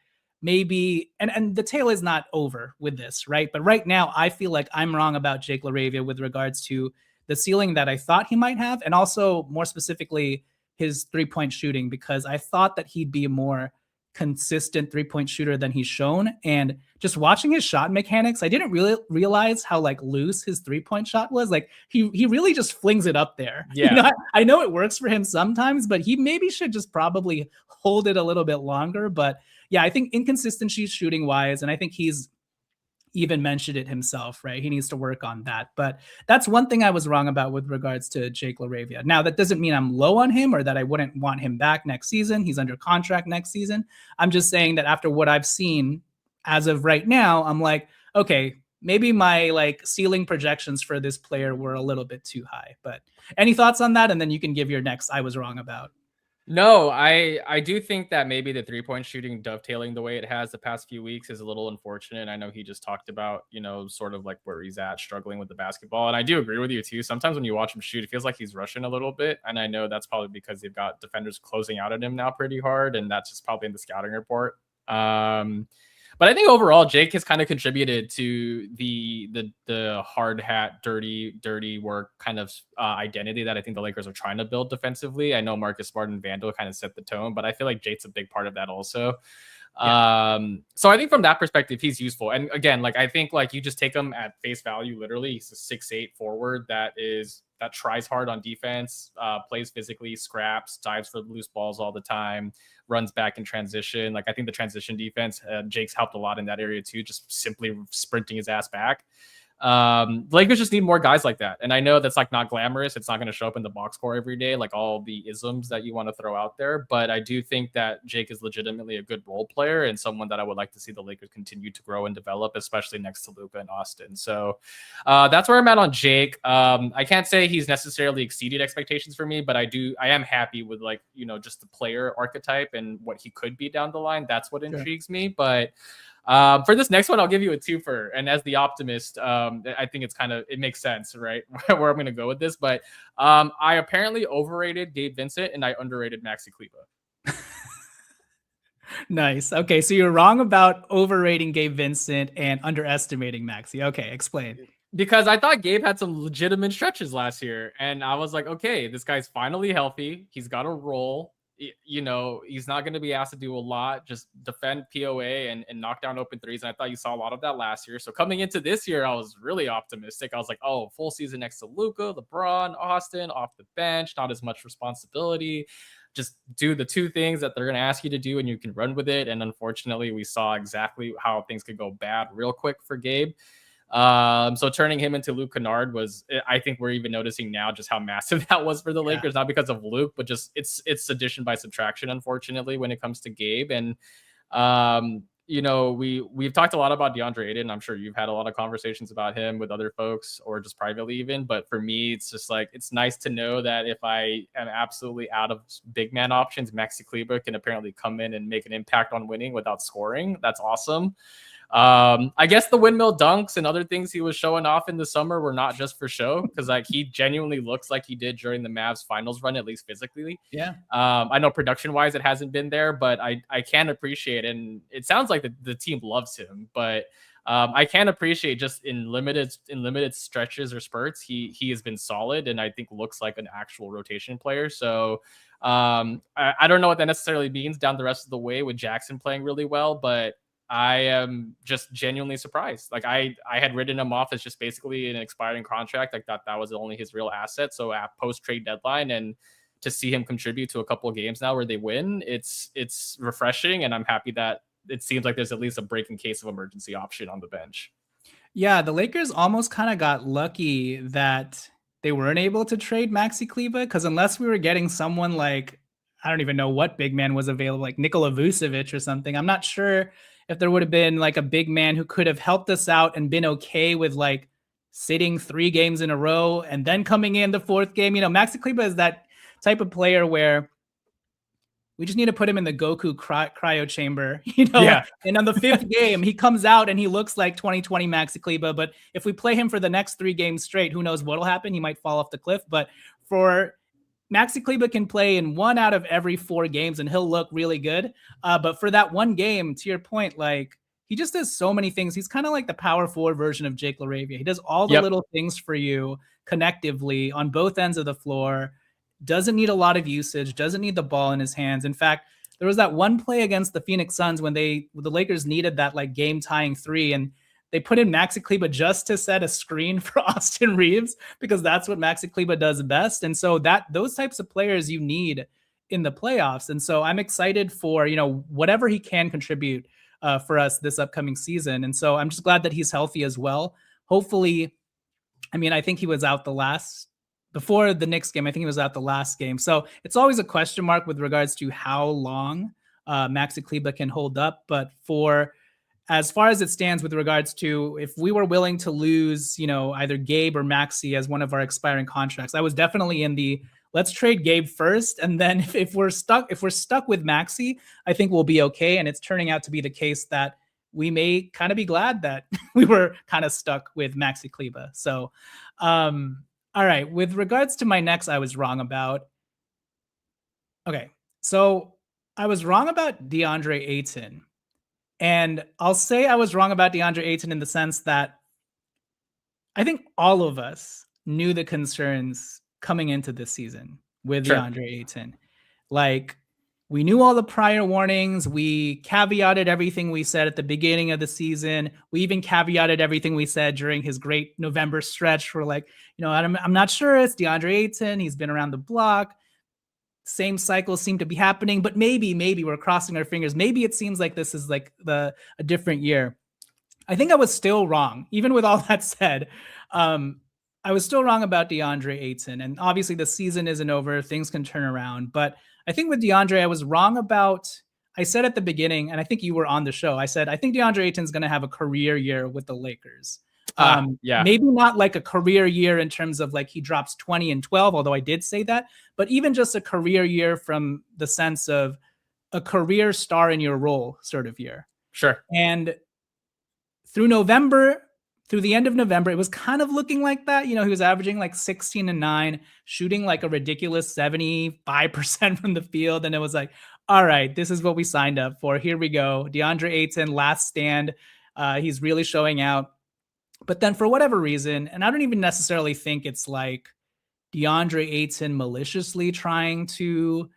Speaker 1: maybe, and the tale is not over with this, right? But right now, I feel like I'm wrong about Jake LaRavia with regards to the ceiling that I thought he might have, and also more specifically, his 3-point shooting, because I thought that he'd be a more consistent 3-point shooter than he's shown. And just watching his shot mechanics, I didn't really realize how like loose his 3-point shot was. Like he really just flings it up there.
Speaker 2: Yeah.
Speaker 1: I know it works for him sometimes, but he maybe should just probably hold it a little bit longer. But yeah, I think inconsistency shooting wise, and I think he's even mentioned it himself, right? He needs to work on that. But that's one thing I was wrong about with regards to Jake LaRavia. Now, that doesn't mean I'm low on him or that I wouldn't want him back next season. He's under contract next season. I'm just saying that after what I've seen as of right now, I'm like, okay, maybe my like ceiling projections for this player were a little bit too high. But any thoughts on that? And then you can give your next I was wrong about.
Speaker 2: No, I do think that maybe the 3-point shooting dovetailing the way it has the past few weeks is a little unfortunate. I know he just talked about, sort of like where he's at, struggling with the basketball. And I do agree with you too. Sometimes when you watch him shoot, it feels like he's rushing a little bit. And I know that's probably because they've got defenders closing out at him now pretty hard. And that's just probably in the scouting report. But I think overall, Jake has kind of contributed to the hard hat, dirty work kind of identity that I think the Lakers are trying to build defensively. I know Marcus Smart and Vandal kind of set the tone, but I feel like Jake's a big part of that also. Yeah. So I think from that perspective, he's useful. And again, like I think like you just take him at face value. Literally, he's a 6'8" forward that tries hard on defense, plays physically, scraps, dives for loose balls all the time, runs back in transition. Like I think the transition defense, Jake's helped a lot in that area too, just simply sprinting his ass back. The Lakers just need more guys like that. And I know that's like not glamorous. It's not going to show up in the box score every day, like all the isms that you want to throw out there. But I do think that Jake is legitimately a good role player and someone that I would like to see the Lakers continue to grow and develop, especially next to Luka and Austin. So that's where I'm at on Jake. I can't say he's necessarily exceeded expectations for me, but I am happy with like, just the player archetype and what he could be down the line. That's what intrigues me. But for this next one, I'll give you a twofer. And as the optimist, I think it makes sense, right? Where I'm going to go with this. But I apparently overrated Gabe Vincent and I underrated Maxi Kleber.
Speaker 1: Nice. Okay, so you're wrong about overrating Gabe Vincent and underestimating Maxi. Okay, explain.
Speaker 2: Because I thought Gabe had some legitimate stretches last year, and I was like, okay, this guy's finally healthy. He's got a role. You know, he's not going to be asked to do a lot, just defend POA and knock down open threes. And I thought you saw a lot of that last year. So coming into this year, I was really optimistic. I was like, oh, full season next to Luka, LeBron, Austin, off the bench, not as much responsibility. Just do the two things that they're going to ask you to do and you can run with it. And unfortunately, we saw exactly how things could go bad real quick for Gabe. So turning him into Luke Kennard was, I think we're even noticing now just how massive that was for the Lakers, not because of Luke, but just it's addition by subtraction, unfortunately, when it comes to Gabe. And, you know, we've talked a lot about DeAndre Ayton. I'm sure you've had a lot of conversations about him with other folks or just privately even, but for me, it's just like, it's nice to know that if I am absolutely out of big man options, Maxi Kleber can apparently come in and make an impact on winning without scoring. That's awesome. I guess the windmill dunks and other things he was showing off in the summer were not just for show, because like he genuinely looks like he did during the Mavs finals run, at least physically.
Speaker 1: Yeah.
Speaker 2: I know production wise it hasn't been there, but I can appreciate it. And it sounds like the team loves him, but I can appreciate just in limited stretches or spurts, he has been solid and I think looks like an actual rotation player. So I don't know what that necessarily means down the rest of the way with Jackson playing really well, but I am just genuinely surprised. Like I had written him off as just basically an expiring contract. I thought that was only his real asset. So at post trade deadline, and to see him contribute to a couple of games now where they win, it's refreshing. And I'm happy that it seems like there's at least a break in case of emergency option on the bench.
Speaker 1: Yeah, the Lakers almost kind of got lucky that they weren't able to trade Maxi Kleber, because unless we were getting someone like, I don't even know what big man was available, like Nikola Vucevic or something, I'm not sure if there would have been like a big man who could have helped us out and been okay with like sitting 3 games in a row and then coming in the 4th game. You know, Maxi Kleber is that type of player where we just need to put him in the Goku cryo chamber, you know. Yeah. And on the 5th game, he comes out and he looks like 2020 Maxi Kleber. But if we play him for the next 3 games straight, who knows what'll happen? He might fall off the cliff. But for Maxi Kleber can play in 1 out of every 4 games and he'll look really good. But for that one game, to your point, like he just does so many things. He's kind of like the power forward version of Jake LaRavia. He does all the little things for you connectively on both ends of the floor. Doesn't need a lot of usage, doesn't need the ball in his hands. In fact, there was that one play against the Phoenix Suns when the Lakers needed that like game tying 3, and they put in Maxi Kleber just to set a screen for Austin Reeves, because that's what Maxi Kleber does best. And so those types of players you need in the playoffs. And so I'm excited for, you know, whatever he can contribute for us this upcoming season. And so I'm just glad that he's healthy as well. Hopefully, I mean, I think he was out before the Knicks game, I think he was out the last game. So it's always a question mark with regards to how long Maxi Kleber can hold up. But for as far as it stands with regards to if we were willing to lose, you know, either Gabe or Maxi as one of our expiring contracts, I was definitely in the let's trade Gabe first. And then if we're stuck with Maxi, I think we'll be okay. And it's turning out to be the case that we may kind of be glad that we were kind of stuck with Maxi Kleber. So, all right. With regards to my next, I was wrong about. Okay. So I was wrong about DeAndre Ayton. And I'll say I was wrong about DeAndre Ayton in the sense that I think all of us knew the concerns coming into this season with DeAndre Ayton. Like, we knew all the prior warnings. We caveated everything we said at the beginning of the season. We even caveated everything we said during his great November stretch. We're like, you know, I'm not sure it's DeAndre Ayton. He's been around the block. Same cycles seem to be happening, but maybe we're crossing our fingers. Maybe it seems like this is like a different year. I think I was still wrong. Even with all that said, I was still wrong about DeAndre Ayton. And obviously the season isn't over. Things can turn around. But I think with DeAndre, I was wrong about, I said at the beginning, and I think you were on the show, I said, I think DeAndre Ayton's going to have a career year with the Lakers. Maybe not like a career year in terms of like he drops 20 and 12, although I did say that, but even just a career year from the sense of a career star in your role sort of year.
Speaker 2: Sure. And
Speaker 1: through the end of November, it was kind of looking like that. You know, he was averaging like 16 and 9, shooting like a ridiculous 75% from the field. And it was like, all right, this is what we signed up for. Here we go. DeAndre Ayton, last stand. He's really showing out. But then for whatever reason, and I don't even necessarily think it's like DeAndre Ayton maliciously trying to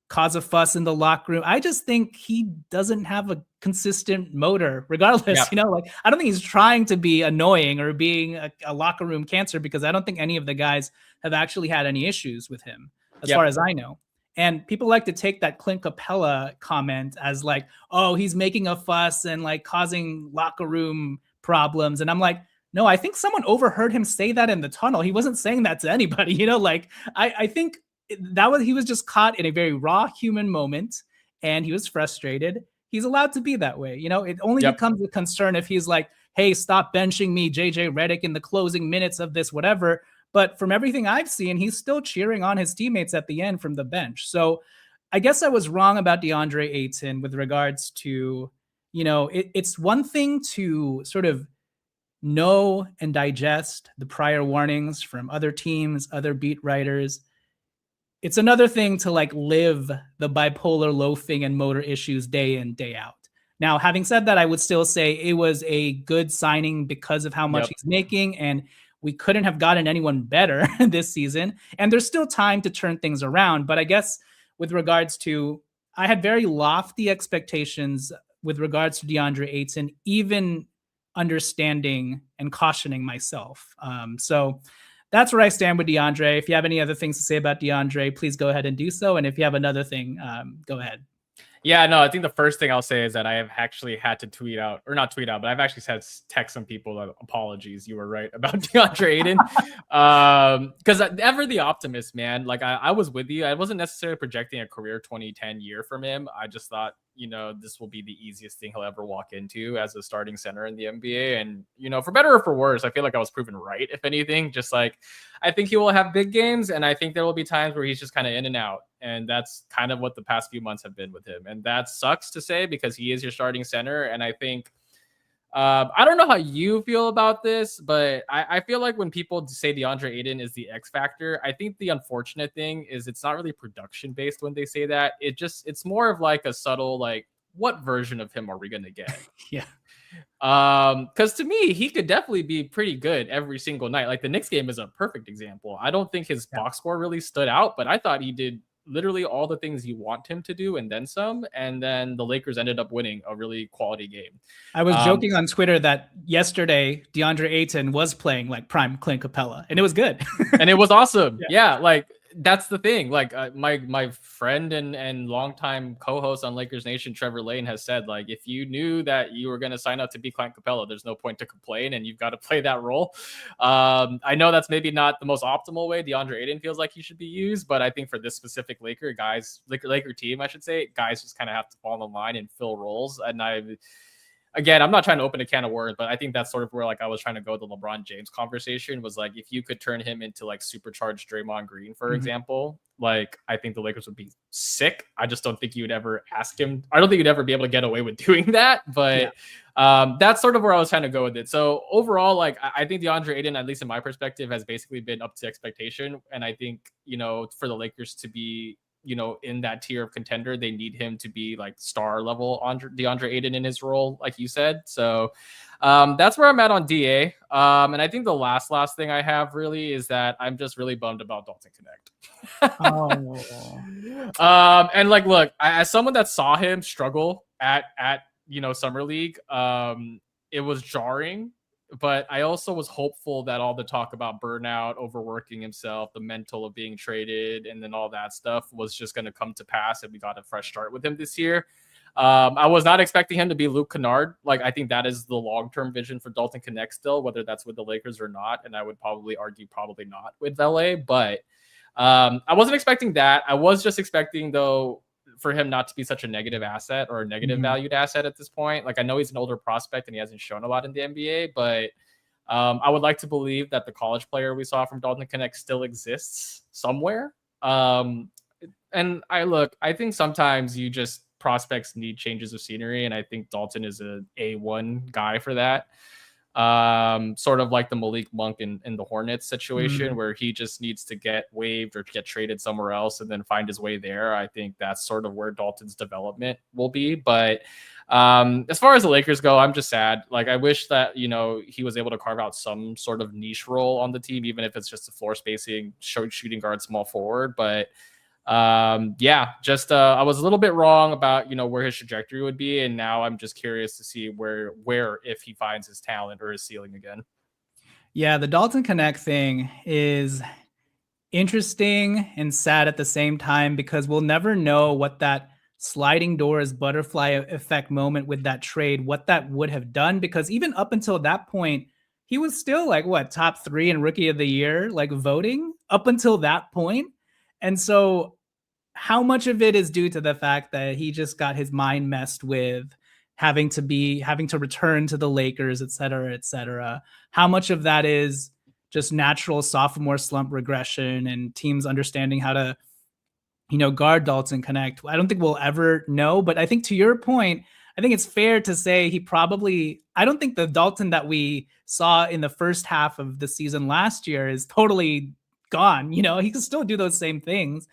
Speaker 1: cause a fuss in the locker room. I just think he doesn't have a consistent motor, regardless.
Speaker 2: Yeah.
Speaker 1: You know, like I don't think he's trying to be annoying or being a locker room cancer, because I don't think any of the guys have actually had any issues with him, as far as I know. And people like to take that Clint Capella comment as like, oh, he's making a fuss and like causing locker room problems. And I'm like, no, I think someone overheard him say that in the tunnel. He wasn't saying that to anybody. You know, like I think he was just caught in a very raw human moment, and he was frustrated. He's allowed to be that way. You know, it only becomes a concern if he's like, hey, stop benching me, JJ Redick, in the closing minutes of this, whatever. But from everything I've seen, he's still cheering on his teammates at the end from the bench. So I guess I was wrong about DeAndre Ayton with regards to, you know, it's one thing to sort of know and digest the prior warnings from other teams, other beat writers. It's another thing to like live the bipolar loafing and motor issues day in, day out. Now, having said that, I would still say it was a good signing because of how much he's making, and we couldn't have gotten anyone better this season. And there's still time to turn things around. But I guess with regards to, I had very lofty expectations with regards to DeAndre Ayton, even understanding and cautioning myself. So that's where I stand with DeAndre. If you have any other things to say about DeAndre, please go ahead and do so. And if you have another thing, go ahead.
Speaker 2: Yeah, no, I think the first thing I'll say is that I have actually had to tweet out, or not tweet out, but I've actually had to text some people, apologies, you were right about DeAndre Ayton. Because ever the optimist, man. Like I was with you. I wasn't necessarily projecting a career 2010 year from him. I just thought, you know, this will be the easiest thing he'll ever walk into as a starting center in the NBA. And, you know, for better or for worse, I feel like I was proven right, if anything. Just like, I think he will have big games, and I think there will be times where he's just kind of in and out. And that's kind of what the past few months have been with him. And that sucks to say because he is your starting center. And I think, I don't know how you feel about this, but I feel like when people say DeAndre Ayton is the X factor, I think the unfortunate thing is it's not really production based when they say that. It's more of like a subtle, like, what version of him are we going to get? Because to me, he could definitely be pretty good every single night. Like the Knicks game is a perfect example. I don't think his box score really stood out, but I thought he did literally all the things you want him to do and then some. And then the Lakers ended up winning a really quality game.
Speaker 1: I was joking on Twitter that yesterday DeAndre Ayton was playing like prime Clint Capella, and it was good.
Speaker 2: And it was awesome. Yeah, like that's the thing. Like my friend and longtime co-host on LakersNation, Trevor Lane, has said, like, if you knew that you were going to sign up to be Clint Capella, there's no point to complain, and you've got to play that role. I know that's maybe not the most optimal way DeAndre Ayton feels like he should be used, but I think for this specific Laker team, I should say, guys just kind of have to fall in line and fill roles. And again, I'm not trying to open a can of worms, but I think that's sort of where like I was trying to go. The LeBron James conversation was like, if you could turn him into like supercharged Draymond Green, for example, like I think the Lakers would be sick. I just don't think you would ever ask him. I don't think you'd ever be able to get away with doing that. But that's sort of where I was trying to go with it. So overall, like I think DeAndre Ayton, at least in my perspective, has basically been up to expectation. And I think, you know, for the Lakers to be, you know, in that tier of contender, they need him to be like star level on DeAndre Ayton in his role, like you said. So that's where I'm at on DA. And I think the last thing I have really is that I'm just really bummed about Dalton Connect. And like, look, as someone that saw him struggle at you know, Summer League, it was jarring. But I also was hopeful that all the talk about burnout, overworking himself, the mental of being traded, and then all that stuff was just going to come to pass, and we got a fresh start with him this year. I was not expecting him to be Luke Kennard. Like, I think that is the long-term vision for Dalton Connect still, whether that's with the Lakers or not. And I would probably argue probably not with LA. But I wasn't expecting that. I was just expecting, though, for him not to be such a negative asset or a negative valued asset at this point. Like, I know he's an older prospect and he hasn't shown a lot in the NBA, but I would like to believe that the college player we saw from Dalton Connect still exists somewhere. And I think sometimes prospects need changes of scenery. And I think Dalton is a A1 guy for that. Sort of like the Malik Monk in the Hornets situation, where he just needs to get waived or get traded somewhere else and then find his way there. I think that's sort of where Dalton's development will be. But As far as the Lakers go, I'm just sad. Like, I wish that, he was able to carve out some sort of niche role on the team, even if it's just a floor spacing, shooting guard, small forward. But yeah, just I was a little bit wrong about where his trajectory would be, and now I'm just curious to see where if he finds his talent or his ceiling again.
Speaker 1: Yeah, the Dalton Connect thing is interesting and sad at the same time, because we'll never know what that sliding doors butterfly effect moment with that trade, what that would have done, because even up until that point, he was still like top 3 in rookie of the year, like voting up until that point. And so how much of it is due to the fact that he just got his mind messed with having to return to the Lakers, et cetera, et cetera? How much of that is just natural sophomore slump regression and teams understanding how to, guard Dalton Connect? I don't think we'll ever know, but I think to your point, I think it's fair to say I don't think the Dalton that we saw in the first half of the season last year is totally gone. He can still do those same things.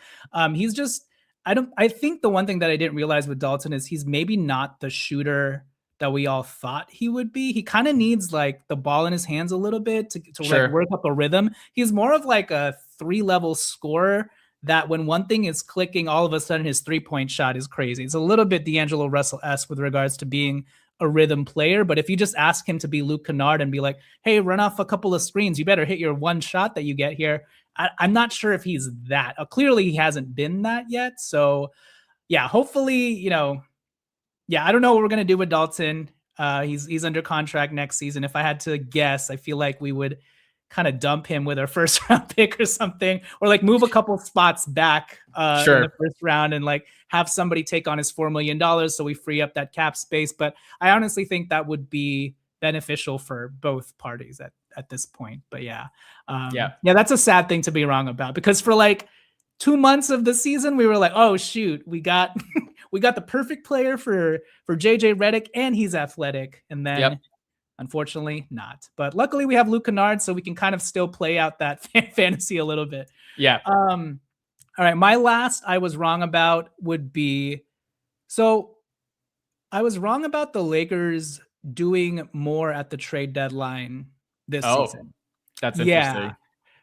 Speaker 1: He's just, I think the one thing that I didn't realize with Dalton is he's maybe not the shooter that we all thought he would be. He kind of needs like the ball in his hands a little bit to
Speaker 2: Sure.
Speaker 1: like work up a rhythm. He's more of like a 3-level scorer that when one thing is clicking, all of a sudden his 3-point shot is crazy. It's a little bit D'Angelo Russell-esque with regards to being a rhythm player. But if you just ask him to be Luke Kennard and be like, hey, run off a couple of screens, you better hit your one shot that you get here, I'm not sure if he's that. Clearly he hasn't been that yet. So yeah, hopefully, I don't know what we're going to do with Dalton. He's under contract next season. If I had to guess, I feel like we would kind of dump him with our first round pick or something, or like move a couple spots back in the first round and like have somebody take on his $4 million so we free up that cap space. But I honestly think that would be beneficial for both parties at this point. But yeah, that's a sad thing to be wrong about, because for like 2 months of the season, we were like, oh shoot, we got we got the perfect player for JJ Redick, and he's athletic. And then unfortunately not. But luckily we have Luke Kennard, so we can kind of still play out that fantasy a little bit.
Speaker 2: Yeah.
Speaker 1: All right. My last I was wrong about would be, so I was wrong about the Lakers doing more at the trade deadline this season.
Speaker 2: That's interesting.
Speaker 1: Yeah.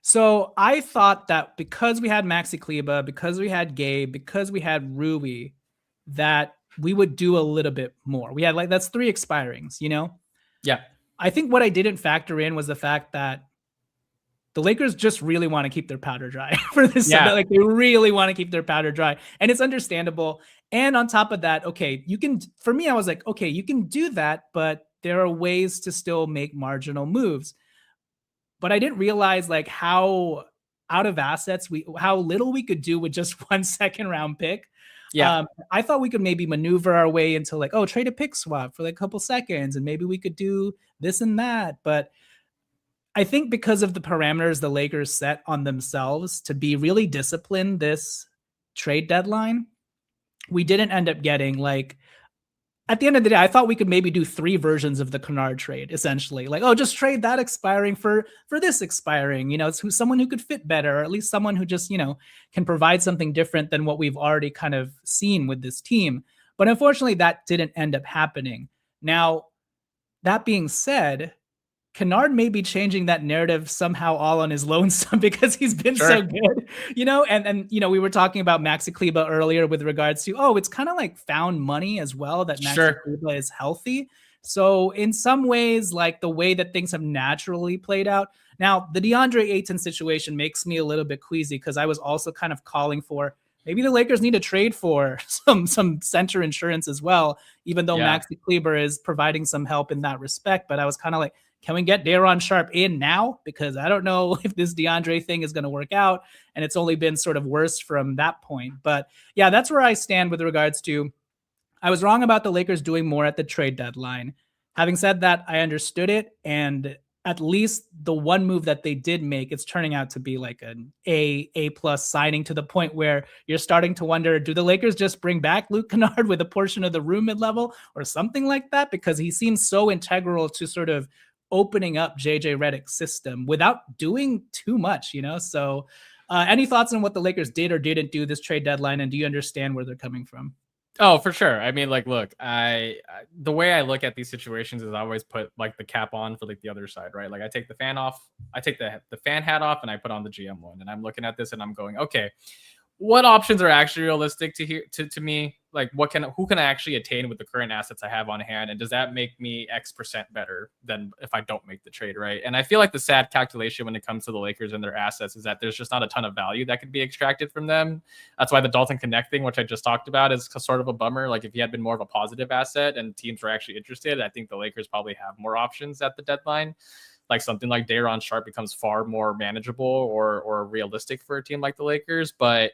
Speaker 1: So I thought that because we had Maxi Kleber, because we had Gabe, because we had Rui, that we would do a little bit more. We had that's 3 expirings,
Speaker 2: Yeah.
Speaker 1: I think what I didn't factor in was the fact that the Lakers just really want to keep their powder dry for this.
Speaker 2: Yeah.
Speaker 1: Like they really want to keep their powder dry, and it's understandable. And on top of that, okay, for me, I was like, okay, you can do that, but there are ways to still make marginal moves. But I didn't realize like how out of assets how little we could do with just 1 second-round pick.
Speaker 2: Yeah.
Speaker 1: I thought we could maybe maneuver our way into like, trade a pick swap for like a couple seconds, and maybe we could do this and that. But I think because of the parameters the Lakers set on themselves to be really disciplined this trade deadline, we didn't end up getting like, at the end of the day, I thought we could maybe do 3 versions of the Kennard trade, essentially. Like, just trade that expiring for this expiring. It's someone who could fit better, or at least someone who just, can provide something different than what we've already kind of seen with this team. But unfortunately, that didn't end up happening. Now, that being said, Kennard may be changing that narrative somehow all on his lonesome, because he's been so good, and we were talking about Maxi Kleber earlier with regards to, it's kind of like found money as well that Maxi Kleber is healthy. So in some ways, like the way that things have naturally played out. Now, the DeAndre Ayton situation makes me a little bit queasy, because I was also kind of calling for maybe the Lakers need to trade for some center insurance as well, even though Maxi Kleber is providing some help in that respect. But I was kind of like, can we get Daron Sharp in now? Because I don't know if this DeAndre thing is going to work out, and it's only been sort of worse from that point. But yeah, that's where I stand with regards to, I was wrong about the Lakers doing more at the trade deadline. Having said that, I understood it, and at least the one move that they did make, it's turning out to be like an A+ signing, to the point where you're starting to wonder, do the Lakers just bring back Luke Kennard with a portion of the room mid-level or something like that? Because he seems so integral to sort of opening up JJ Redick's system without doing too much, So any thoughts on what the Lakers did or didn't do this trade deadline, and do you understand where they're coming from?
Speaker 2: Oh, for sure. I mean, like, look, the way I look at these situations is I always put like the cap on for like the other side, right? Like I take the fan off, I take the fan hat off, and I put on the GM one. And I'm looking at this and I'm going, okay, what options are actually realistic to me? Like who can I actually attain with the current assets I have on hand? And does that make me X% better than if I don't make the trade, right? And I feel like the sad calculation when it comes to the Lakers and their assets is that there's just not a ton of value that could be extracted from them. That's why the Dalton Connect thing, which I just talked about, is sort of a bummer. Like if he had been more of a positive asset and teams were actually interested, I think the Lakers probably have more options at the deadline. Like something like Day'Ron Sharpe becomes far more manageable or realistic for a team like the Lakers. But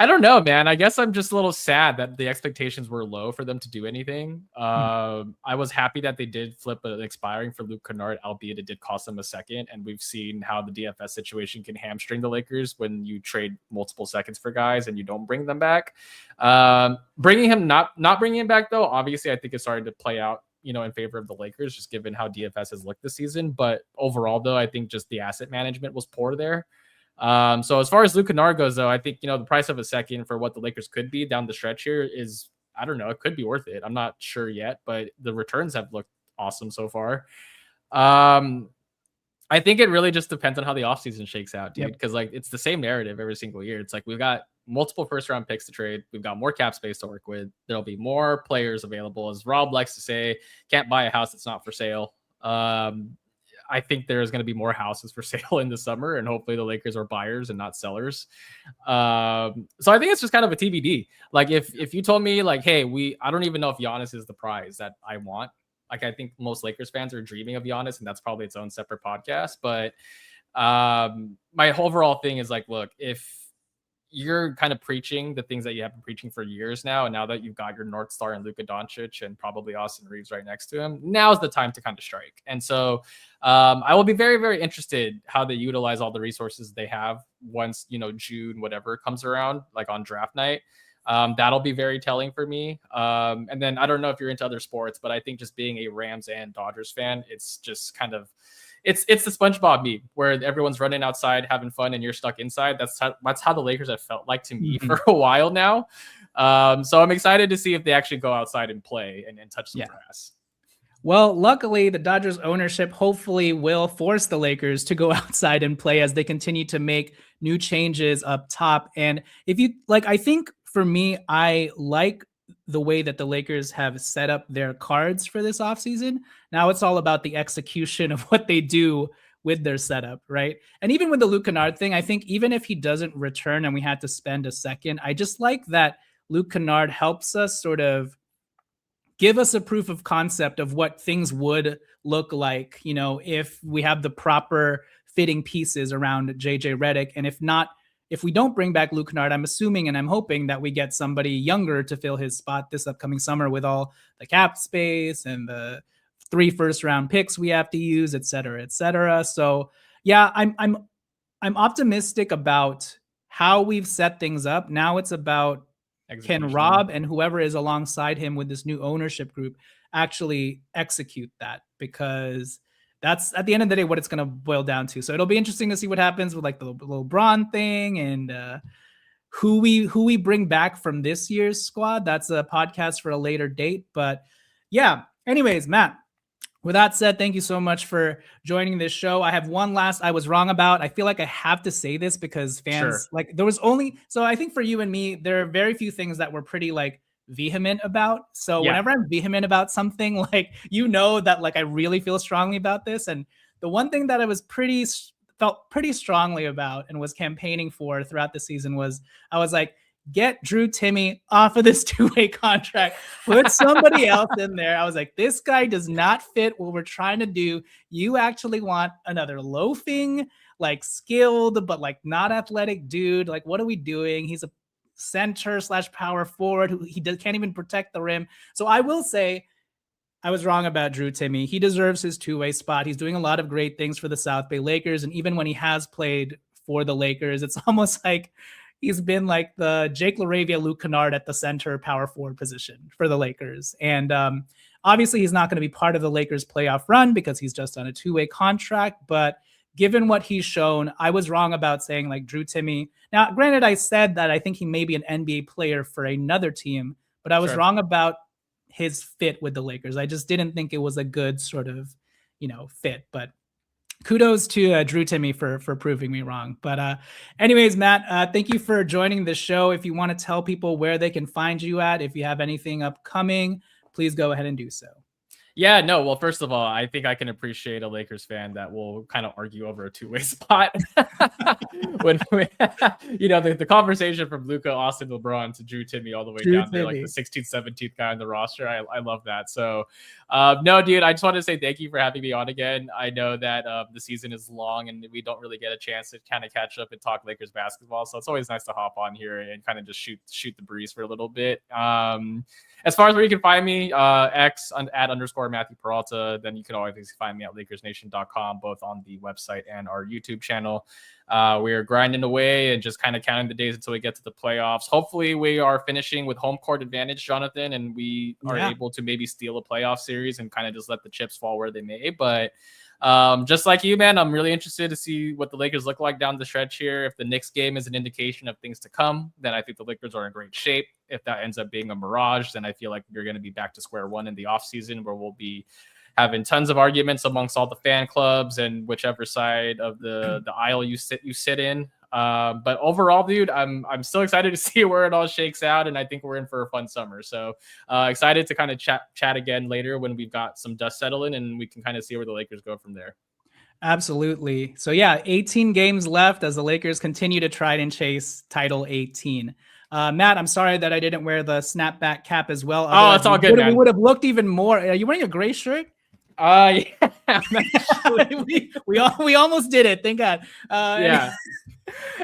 Speaker 2: I don't know, man. I guess I'm just a little sad that the expectations were low for them to do anything. I was happy that they did flip an expiring for Luke Kennard, albeit it did cost them a second. And we've seen how the DFS situation can hamstring the Lakers when you trade multiple seconds for guys and you don't bring them back. Not bringing him back though, obviously I think it's starting to play out, in favor of the Lakers, just given how DFS has looked this season. But overall, though, I think just the asset management was poor there. So as far as Luke Kennard goes, though, I think, the price of a second for what the Lakers could be down the stretch here is, I don't know, it could be worth it. I'm not sure yet, but the returns have looked awesome so far. I think it really just depends on how the offseason shakes out, dude. Because it's the same narrative every single year. It's like we've got multiple first-round picks to trade. We've got more cap space to work with. There'll be more players available. As Rob likes to say, can't buy a house that's not for sale. I think there's going to be more houses for sale in the summer, and hopefully the Lakers are buyers and not sellers. So I think it's just kind of a TBD. Like if you told me like, hey, I don't even know if Giannis is the prize that I want. Like I think most Lakers fans are dreaming of Giannis, and that's probably its own separate podcast. But my overall thing is like, look, if you're kind of preaching the things that you have been preaching for years now, and now that you've got your North Star and Luka Doncic and probably Austin Reeves right next to him, now's the time to kind of strike. And so I will be very, very interested how they utilize all the resources they have once, June, whatever comes around, like on draft night. That'll be very telling for me. And then I don't know if you're into other sports, but I think just being a Rams and Dodgers fan, it's just kind of, it's the SpongeBob meme where everyone's running outside having fun and you're stuck inside. That's how the Lakers have felt like to me for a while now. So I'm excited to see if they actually go outside and play and touch some grass.
Speaker 1: Well, luckily, the Dodgers ownership hopefully will force the Lakers to go outside and play as they continue to make new changes up top. And if you like, I think for me, I like the way that the Lakers have set up their cards for this offseason. Now it's all about the execution of what they do with their setup, right? And even with the Luke Kennard thing, I think even if he doesn't return and we had to spend a second, I just like that Luke Kennard helps us sort of give us a proof of concept of what things would look like, if we have the proper fitting pieces around JJ Redick. And if we don't bring back Luke Kennard, I'm assuming and I'm hoping that we get somebody younger to fill his spot this upcoming summer with all the cap space and the 3 first-round picks we have to use, et cetera, et cetera. So yeah, I'm optimistic about how we've set things up. Now it's about can Rob and whoever is alongside him with this new ownership group actually execute that, because that's at the end of the day what it's going to boil down to. So it'll be interesting to see what happens with like the little Bron thing and who we bring back from this year's squad. That's a podcast for a later date. But yeah, anyways, Matt, with that said, thank you so much for joining this show. I have one last I was wrong about. I feel like I have to say this because fans so I think for you and me, there are very few things that we're pretty like vehement about. So whenever I'm vehement about something, like, that like I really feel strongly about this. And the one thing that I was felt pretty strongly about and was campaigning for throughout the season was I was like, get Drew Timme off of this 2-way contract. Put somebody else in there. I was like, this guy does not fit what we're trying to do. You actually want another loafing, like skilled, but like not athletic dude. Like, what are we doing? He's a center / power forward who can't even protect the rim. So I will say I was wrong about Drew Timme. He deserves his 2-way spot. He's doing a lot of great things for the South Bay Lakers. And even when he has played for the Lakers, it's almost like he's been like the Jake LaRavia, Luke Kennard at the center power forward position for the Lakers. And obviously he's not going to be part of the Lakers playoff run because he's just on a 2-way contract. But given what he's shown, I was wrong about saying like Drew Timme. Now, granted, I said that I think he may be an NBA player for another team, but I was wrong about his fit with the Lakers. I just didn't think it was a good sort of, fit. But kudos to Drew Timme for proving me wrong. But anyways, Matt, thank you for joining the show. If you want to tell people where they can find you at, if you have anything upcoming, please go ahead and do so.
Speaker 2: Yeah, no. Well, first of all, I think I can appreciate a Lakers fan that will kind of argue over a two-way spot. when the conversation from Luka, Austin, LeBron to Drew Timme all the way down there, like the 16th, 17th guy on the roster. I love that. So, no, dude, I just want to say thank you for having me on again. I know that the season is long and we don't really get a chance to kind of catch up and talk Lakers basketball. So it's always nice to hop on here and kind of just shoot the breeze for a little bit. As far as where you can find me, X at _ Matthew Peralta. Then you can always find me at LakersNation.com, both on the website and our YouTube channel. We're grinding away and just kind of counting the days until we get to the playoffs. Hopefully we are finishing with home court advantage, Jonathan, and we are able to maybe steal a playoff series and kind of just let the chips fall where they may. But just like you, man, I'm really interested to see what the Lakers look like down the stretch here. If the Knicks game is an indication of things to come, then I think the Lakers are in great shape. If that ends up being a mirage, then I feel like you're going to be back to square one in the offseason, where we'll be having tons of arguments amongst all the fan clubs and whichever side of the aisle you sit in. But overall, dude, I'm still excited to see where it all shakes out, and I think we're in for a fun summer. So excited to kind of chat again later when we've got some dust settling and we can kind of see where the Lakers go from there.
Speaker 1: Absolutely. So yeah, 18 games left as the Lakers continue to try and chase title 18. Matt, I'm sorry that I didn't wear the snapback cap as well.
Speaker 2: Oh, it's all good, man.
Speaker 1: We would have looked even more. Are you wearing a gray shirt?
Speaker 2: Yeah.
Speaker 1: we almost did it. Thank God.
Speaker 2: Yeah.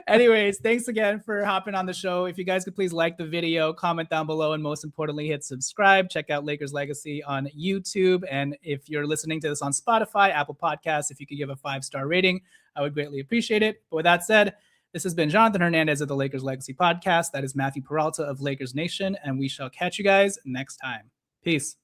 Speaker 1: Anyways, thanks again for hopping on the show. If you guys could please like the video, comment down below, and most importantly, hit subscribe. Check out Lakers Legacy on YouTube. And if you're listening to this on Spotify, Apple Podcasts, if you could give a 5-star rating, I would greatly appreciate it. But with that said, this has been Jonathan Hernandez of the Lakers Legacy Podcast. That is Matthew Peralta of Lakers Nation, and we shall catch you guys next time. Peace.